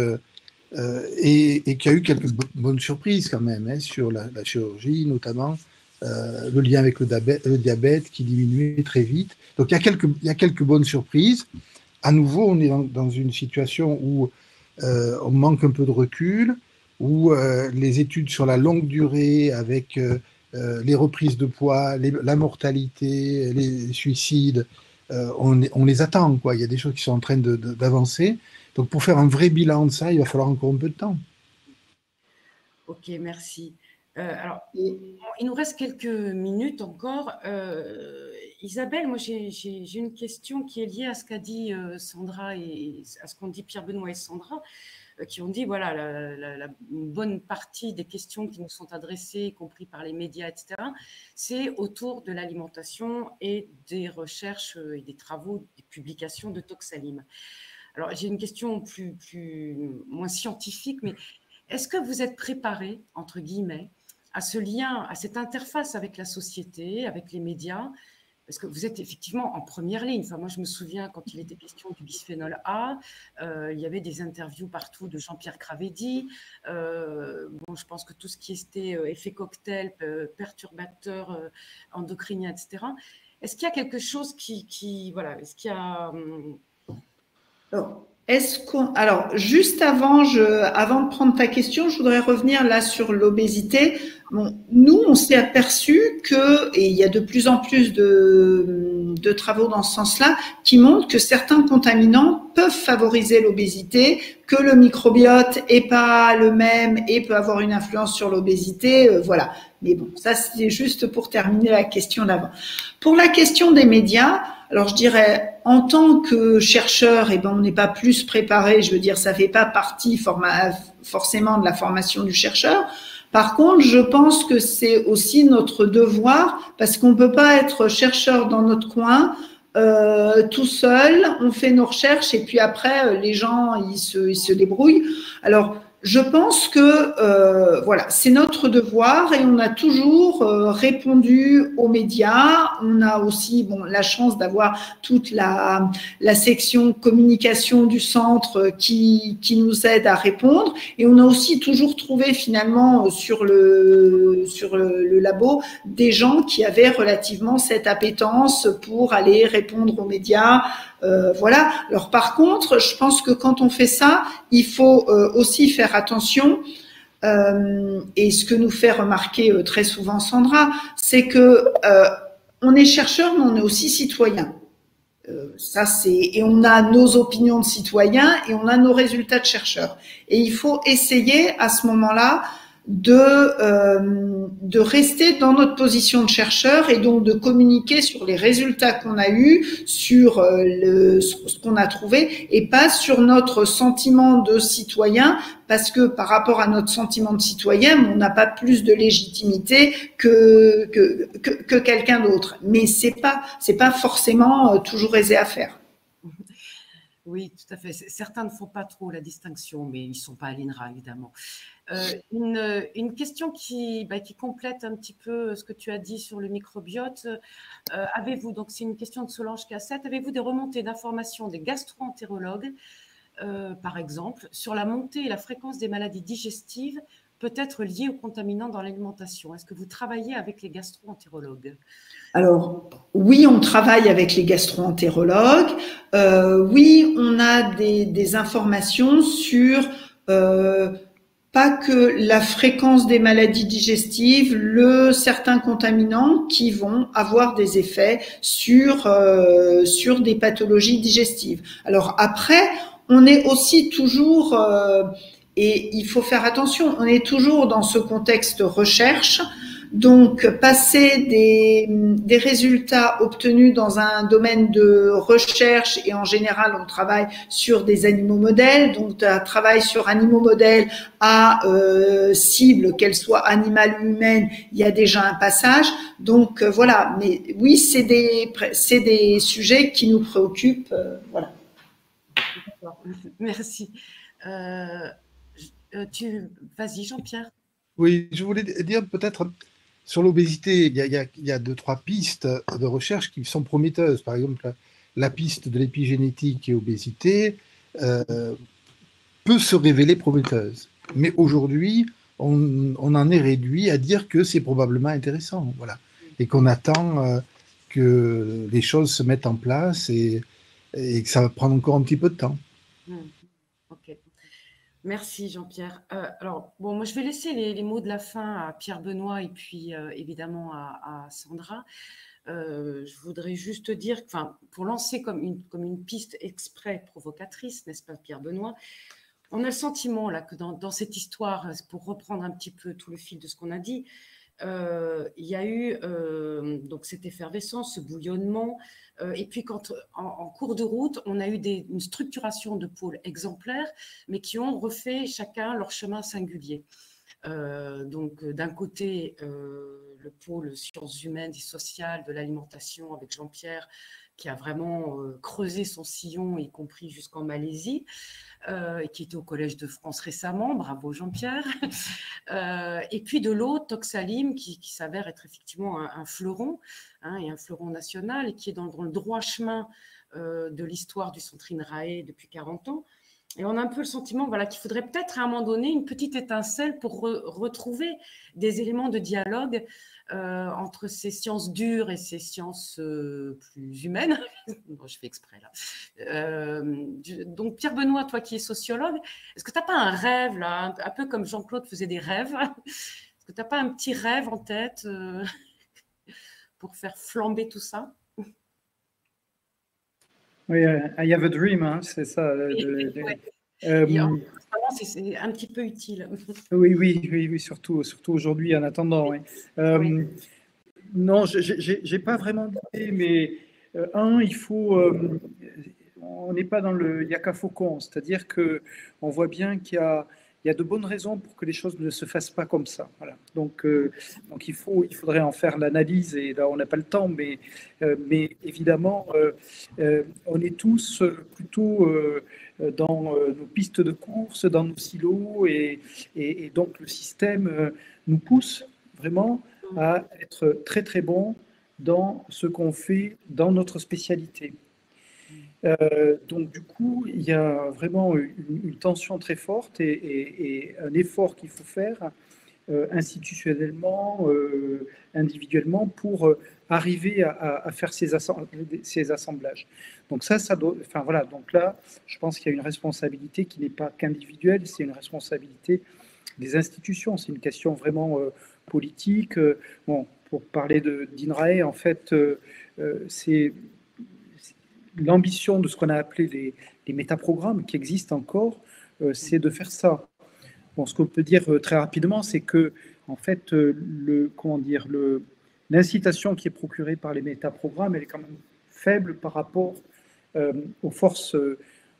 et qu'il y a eu quelques bonnes surprises quand même sur la chirurgie, notamment le lien avec le diabète qui diminuait très vite. Donc il y a quelques bonnes surprises. À nouveau, on est dans une situation où on manque un peu de recul, où les études sur la longue durée avec les reprises de poids, la mortalité, les suicides, on les attend, quoi. Il y a des choses qui sont en train d'avancer. Donc pour faire un vrai bilan de ça, il va falloir encore un peu de temps. Ok, merci. Alors, il nous reste quelques minutes encore. Isabelle, moi j'ai une question qui est liée à ce qu'a dit Sandra et à ce qu'ont dit Pierre-Benoît et Sandra, qui ont dit, voilà, la bonne partie des questions qui nous sont adressées, y compris par les médias, etc., c'est autour de l'alimentation et des recherches et des travaux, des publications de Toxalim. Alors, j'ai une question moins scientifique, mais est-ce que vous êtes préparé, entre guillemets, à ce lien, à cette interface avec la société, avec les médias? Parce que vous êtes effectivement en première ligne. Enfin, moi, je me souviens quand il était question du bisphénol A, il y avait des interviews partout de Jean-Pierre Cravedi. Bon, je pense que tout ce qui était effet cocktail, perturbateur endocrinien, etc. Est-ce qu'il y a quelque chose voilà, est-ce qu'il y a... Alors, juste avant de prendre ta question, je voudrais revenir là sur l'obésité. Bon, nous, on s'est aperçu et il y a de plus en plus de travaux dans ce sens-là, qui montrent que certains contaminants peuvent favoriser l'obésité, que le microbiote est pas le même et peut avoir une influence sur l'obésité, voilà. Mais bon, ça, c'est juste pour terminer la question d'avant. Pour la question des médias, alors je dirais, en tant que chercheur, on n'est pas plus préparé, je veux dire, ça fait pas partie forcément de la formation du chercheur. Par contre, je pense que c'est aussi notre devoir, parce qu'on peut pas être chercheur dans notre coin, tout seul, on fait nos recherches et puis après, les gens, ils se débrouillent. Alors, je pense que voilà, c'est notre devoir et on a toujours répondu aux médias. On a aussi la chance d'avoir toute la section communication du centre qui nous aide à répondre, et on a aussi toujours trouvé finalement sur le labo des gens qui avaient relativement cette appétence pour aller répondre aux médias. Voilà. Alors par contre, je pense que quand on fait ça, il faut aussi faire attention et ce que nous fait remarquer très souvent Sandra, c'est que on est chercheur, mais on est aussi citoyen. Et on a nos opinions de citoyens et on a nos résultats de chercheurs. Et il faut essayer à ce moment-là de rester dans notre position de chercheur et donc de communiquer sur les résultats qu'on a eus, sur ce qu'on a trouvé et pas sur notre sentiment de citoyen, parce que par rapport à notre sentiment de citoyen, on n'a pas plus de légitimité que quelqu'un d'autre. Mais c'est pas forcément toujours aisé à faire. Oui, tout à fait. Certains ne font pas trop la distinction, mais ils ne sont pas à l'INRA, évidemment. Une question qui complète un petit peu ce que tu as dit sur le microbiote. Avez-vous, donc c'est une question de Solange Cassette, avez-vous des remontées d'informations des gastro-entérologues, par exemple, sur la montée et la fréquence des maladies digestives peut-être liées aux contaminants dans l'alimentation? Est-ce que vous travaillez avec les gastro-entérologues? Alors, oui, on travaille avec les gastro-entérologues. Oui, on a des informations sur pas que la fréquence des maladies digestives, certains contaminants qui vont avoir des effets sur des pathologies digestives. Alors après, on est aussi toujours, et il faut faire attention, on est toujours dans ce contexte recherche. Donc, passer des résultats obtenus dans un domaine de recherche, et en général, on travaille sur des animaux modèles, donc un travail sur animaux modèles à cible, qu'elle soit animale ou humaine, il y a déjà un passage. Donc, voilà. Mais oui, c'est des sujets qui nous préoccupent. Voilà. Merci. Vas-y, Jean-Pierre. Oui, je voulais dire peut-être sur l'obésité, il y a 2-3 pistes de recherche qui sont prometteuses. Par exemple, la piste de l'épigénétique et obésité peut se révéler prometteuse. Mais aujourd'hui, on en est réduit à dire que c'est probablement intéressant. Voilà. Et qu'on attend que les choses se mettent en place et que ça va prendre encore un petit peu de temps. Ok. Merci Jean-Pierre. Alors, bon, moi je vais laisser les mots de la fin à Pierre Benoît et puis évidemment à Sandra. Je voudrais juste dire, pour lancer comme une piste exprès provocatrice, n'est-ce pas Pierre Benoît, on a le sentiment là que dans cette histoire, pour reprendre un petit peu tout le fil de ce qu'on a dit, il y a eu donc cette effervescence, ce bouillonnement, et puis quand en cours de route, on a eu une structuration de pôles exemplaires, mais qui ont refait chacun leur chemin singulier. Donc d'un côté, le pôle sciences humaines et sociales de l'alimentation avec Jean-Pierre, qui a vraiment creusé son sillon, y compris jusqu'en Malaisie, et qui était au Collège de France récemment, bravo Jean-Pierre. Et puis de l'autre, Toxalim, qui s'avère être effectivement un fleuron, et un fleuron national, et qui est dans le droit chemin de l'histoire du Centre INRAE depuis 40 ans. Et on a un peu le sentiment qu'il faudrait peut-être à un moment donné une petite étincelle pour retrouver des éléments de dialogue entre ces sciences dures et ces sciences plus humaines. Bon, je fais exprès là. Donc Pierre Benoît, toi qui es sociologue, est-ce que tu n'as pas un rêve là, un peu comme Jean-Claude faisait des rêves? Est-ce que tu n'as pas un petit rêve en tête pour faire flamber tout ça? Oui, I have a dream, hein, c'est ça. C'est un petit peu utile. Oui, surtout aujourd'hui en attendant. Oui. Non, j'ai pas vraiment d'idée, mais il faut. On n'est pas dans le yaka faucon, c'est-à-dire que on voit bien qu'il y a de bonnes raisons pour que les choses ne se fassent pas comme ça. Voilà. Donc il faudrait en faire l'analyse, et là on n'a pas le temps, mais évidemment on est tous plutôt dans nos pistes de course, dans nos silos, et donc le système nous pousse vraiment à être très très bon dans ce qu'on fait dans notre spécialité. Donc du coup, il y a vraiment une tension très forte et un effort qu'il faut faire institutionnellement, individuellement, pour arriver à faire ces assemblages. Donc ça doit, enfin voilà, donc là, je pense qu'il y a une responsabilité qui n'est pas qu'individuelle, c'est une responsabilité des institutions. C'est une question vraiment politique. Bon, pour parler d'INRAE, en fait, c'est l'ambition de ce qu'on a appelé les métaprogrammes qui existent encore, c'est de faire ça. Bon, ce qu'on peut dire très rapidement, c'est que, en fait, l'incitation qui est procurée par les métaprogrammes, elle est quand même faible par rapport aux forces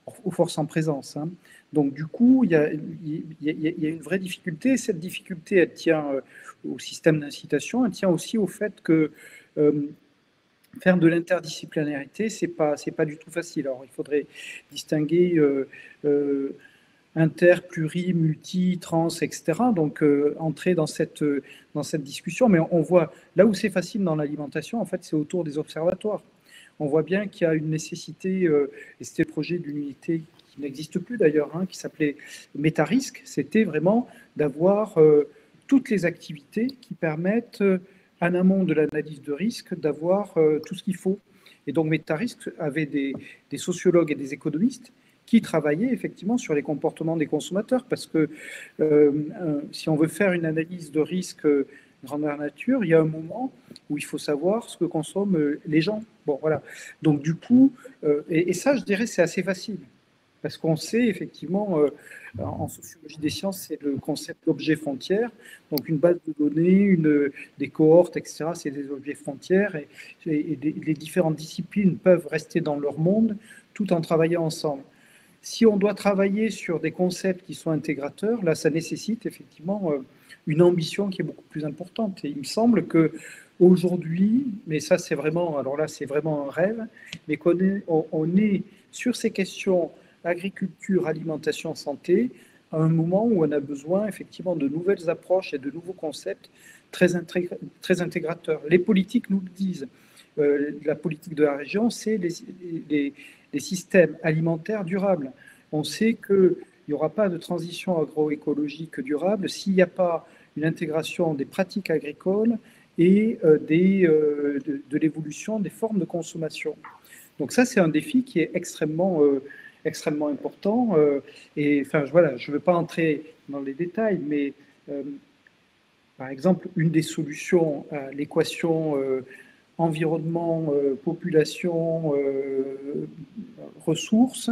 en présence. Hein. Donc, du coup, il y a une vraie difficulté. Cette difficulté, elle tient au système d'incitation, elle tient aussi au fait que faire de l'interdisciplinarité, c'est pas du tout facile. Alors, il faudrait distinguer inter, pluri, multi, trans, etc. Donc, entrer dans cette discussion. Mais on voit, là où c'est facile dans l'alimentation, en fait, c'est autour des observatoires. On voit bien qu'il y a une nécessité, et c'était le projet d'une unité qui n'existe plus d'ailleurs, hein, qui s'appelait Métarisque, c'était vraiment d'avoir toutes les activités qui permettent, en amont de l'analyse de risque, d'avoir tout ce qu'il faut. Et donc Métarisque avait des sociologues et des économistes qui travaillaient effectivement sur les comportements des consommateurs, parce que si on veut faire une analyse de risque grandeur nature, il y a un moment où il faut savoir ce que consomment les gens. Bon, voilà. Donc du coup, et ça, je dirais, c'est assez facile, parce qu'on sait effectivement, en sociologie des sciences, c'est le concept d'objet frontière. Donc une base de données, des cohortes, etc., c'est des objets frontières, et les différentes disciplines peuvent rester dans leur monde tout en travaillant ensemble. Si on doit travailler sur des concepts qui sont intégrateurs, là, ça nécessite effectivement une ambition qui est beaucoup plus importante. Et il me semble que aujourd'hui, mais ça c'est vraiment, alors là c'est vraiment un rêve, mais on est sur ces questions agriculture, alimentation, santé, à un moment où on a besoin effectivement de nouvelles approches et de nouveaux concepts très intégrateurs. Les politiques nous le disent. La politique de la région, c'est les systèmes alimentaires durables. On sait qu'il n'y aura pas de transition agroécologique durable s'il n'y a pas une intégration des pratiques agricoles et de l'évolution des formes de consommation. Donc ça, c'est un défi qui est extrêmement important. Et enfin, voilà, je ne veux pas entrer dans les détails, mais par exemple, une des solutions à l'équation environnement, population, ressources,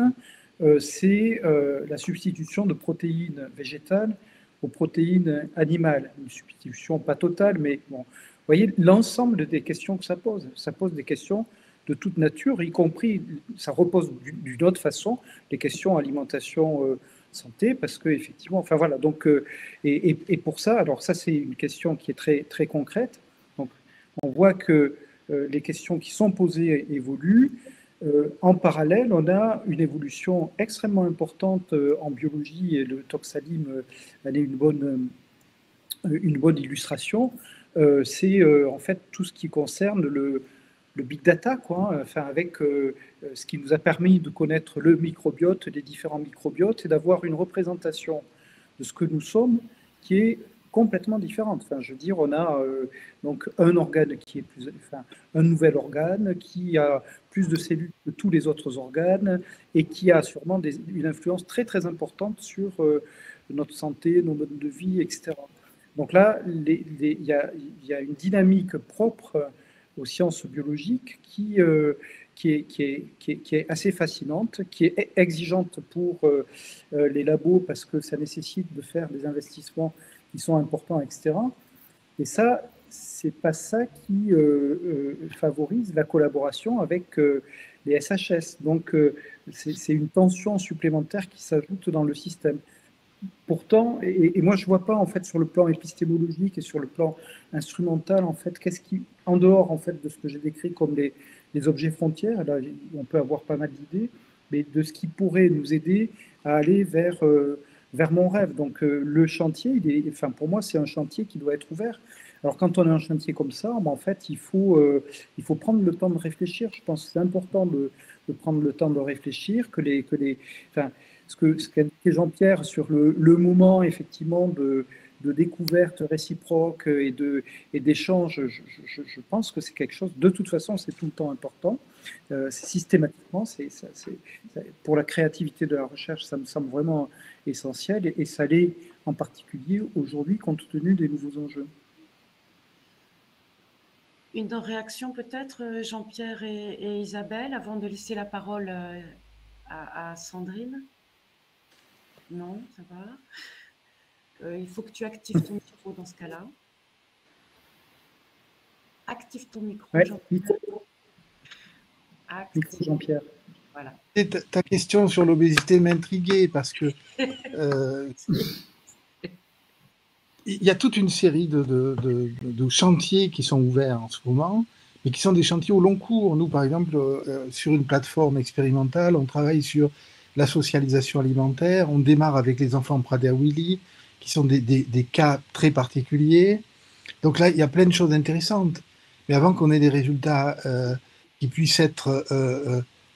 c'est la substitution de protéines végétales aux protéines animales. Une substitution pas totale, mais bon. Vous voyez l'ensemble des questions que ça pose. Ça pose des questions de toute nature, y compris, ça repose d'une autre façon, les questions alimentation, santé, parce que effectivement, enfin voilà. Donc, et pour ça, alors ça c'est une question qui est très très concrète. Donc, on voit que les questions qui sont posées évoluent. En parallèle, on a une évolution extrêmement importante en biologie, et le Toxalim en est une bonne illustration. C'est en fait tout ce qui concerne le big data, quoi, enfin, avec ce qui nous a permis de connaître le microbiote, les différents microbiotes, et d'avoir une représentation de ce que nous sommes qui est complètement différente. Enfin, je veux dire, on a donc un organe qui est un nouvel organe qui a plus de cellules que tous les autres organes et qui a sûrement une influence très très importante sur notre santé, nos modes de vie, etc. Donc là, il y a une dynamique propre aux sciences biologiques qui est assez fascinante, qui est exigeante pour les labos parce que ça nécessite de faire des investissements qui sont importants, etc. Et ça, c'est pas ça qui favorise la collaboration avec les SHS. Donc, c'est une tension supplémentaire qui s'ajoute dans le système. Pourtant, et moi je vois pas en fait sur le plan épistémologique et sur le plan instrumental en fait qu'est-ce qui, en dehors en fait de ce que j'ai décrit comme les objets frontières, là on peut avoir pas mal d'idées, mais de ce qui pourrait nous aider à aller vers mon rêve. Donc le chantier, enfin pour moi c'est un chantier qui doit être ouvert. Alors quand on a un chantier comme ça, en fait il faut prendre le temps de réfléchir. Je pense que c'est important de prendre le temps de réfléchir, ce qu'a dit Jean-Pierre sur le moment effectivement découverte réciproque et d'échange, je pense que c'est quelque chose, de toute façon, c'est tout le temps important. Systématiquement, pour la créativité de la recherche, ça me semble vraiment essentiel, et ça l'est en particulier aujourd'hui, compte tenu des nouveaux enjeux. Une réaction peut-être, Jean-Pierre et Isabelle, avant de laisser la parole à Sandrine? Non, ça va. Il faut que tu actives ton micro dans ce cas-là. Active ton micro, Ouais, Jean-Pierre. Micro, Jean-Pierre. Voilà. Ta question sur l'obésité m'intriguait parce que il y a toute une série de chantiers qui sont ouverts en ce moment, mais qui sont des chantiers au long cours. Nous, par exemple, sur une plateforme expérimentale, on travaille sur la socialisation alimentaire. On démarre avec les enfants Prader-Willi, qui sont des cas très particuliers. Donc là, il y a plein de choses intéressantes. Mais avant qu'on ait des résultats qui puissent être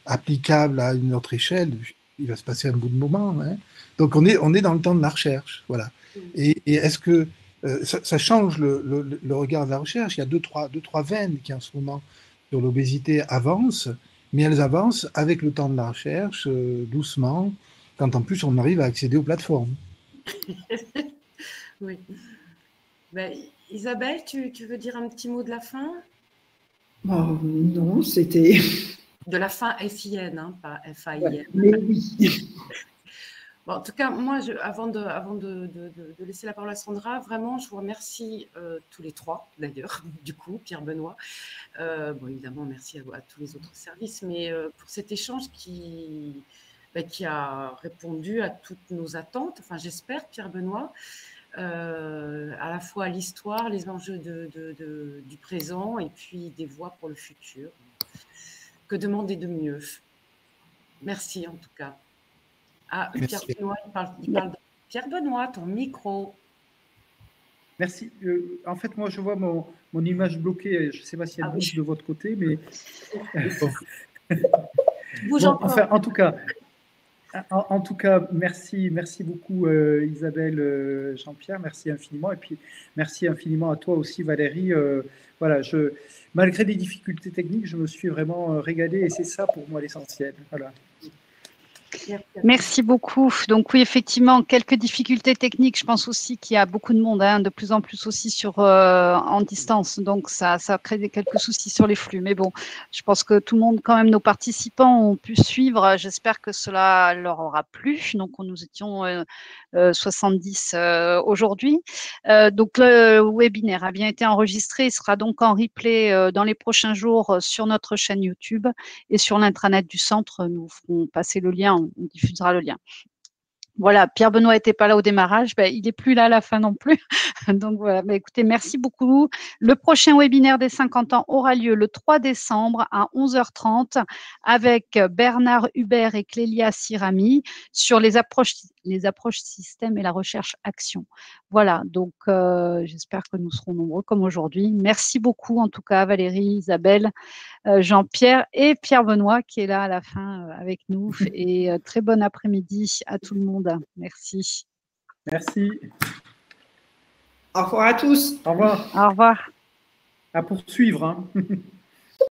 applicables à une autre échelle, il va se passer un bout de moment. Hein. Donc on est dans le temps de la recherche. Voilà. Et est-ce que ça change le regard de la recherche? Il y a deux, trois veines qui en ce moment sur l'obésité avancent, mais elles avancent avec le temps de la recherche, doucement, quand en plus on arrive à accéder aux plateformes. Oui. Ben, Isabelle, tu veux dire un petit mot de la fin? Oh, non, c'était... De la fin FIN, hein, pas FAIN. Ouais, mais oui. Bon, en tout cas, moi, avant de laisser la parole à Sandra, vraiment, je vous remercie tous les trois, d'ailleurs, du coup, Pierre-Benoît. Bon, évidemment, merci à tous les autres services, mais pour cet échange qui a répondu à toutes nos attentes, enfin, j'espère, Pierre-Benoît, à la fois l'histoire, les enjeux du présent et puis des voies pour le futur. Que demander de mieux? Merci, en tout cas. Ah, Pierre-Benoît, il parle de Pierre-Benoît, ton micro. Merci. En fait, moi, je vois mon image bloquée. Je ne sais pas si elle bouge de votre côté, mais... Bon, enfin, en tout cas, merci beaucoup Isabelle, Jean-Pierre, merci infiniment. Et puis, merci infiniment à toi aussi, Valérie. Voilà, malgré les difficultés techniques, je me suis vraiment régalé, et c'est ça pour moi l'essentiel. Voilà. Merci beaucoup. Donc oui, effectivement, quelques difficultés techniques. Je pense aussi qu'il y a beaucoup de monde, hein, de plus en plus aussi en distance. Donc ça crée quelques soucis sur les flux. Mais bon, je pense que tout le monde, quand même, nos participants ont pu suivre. J'espère que cela leur aura plu. Donc nous étions 70 aujourd'hui. Donc le webinaire a bien été enregistré. Il sera donc en replay dans les prochains jours sur notre chaîne YouTube et sur l'intranet du centre. Nous ferons passer le lien. On diffusera le lien. Voilà, Pierre-Benoît n'était pas là au démarrage, il n'est plus là à la fin non plus. Donc voilà, écoutez, merci beaucoup. Le prochain webinaire des 50 ans aura lieu le 3 décembre à 11h30 avec Bernard Hubert et Clélia Sirami sur les approches système et la recherche action. Voilà, donc j'espère que nous serons nombreux comme aujourd'hui. Merci beaucoup en tout cas Valérie, Isabelle, Jean-Pierre et Pierre-Benoît qui est là à la fin avec nous. Et très bon après-midi à tout le monde. Merci. Merci. Au revoir à tous. Au revoir. Au revoir. À poursuivre. Hein.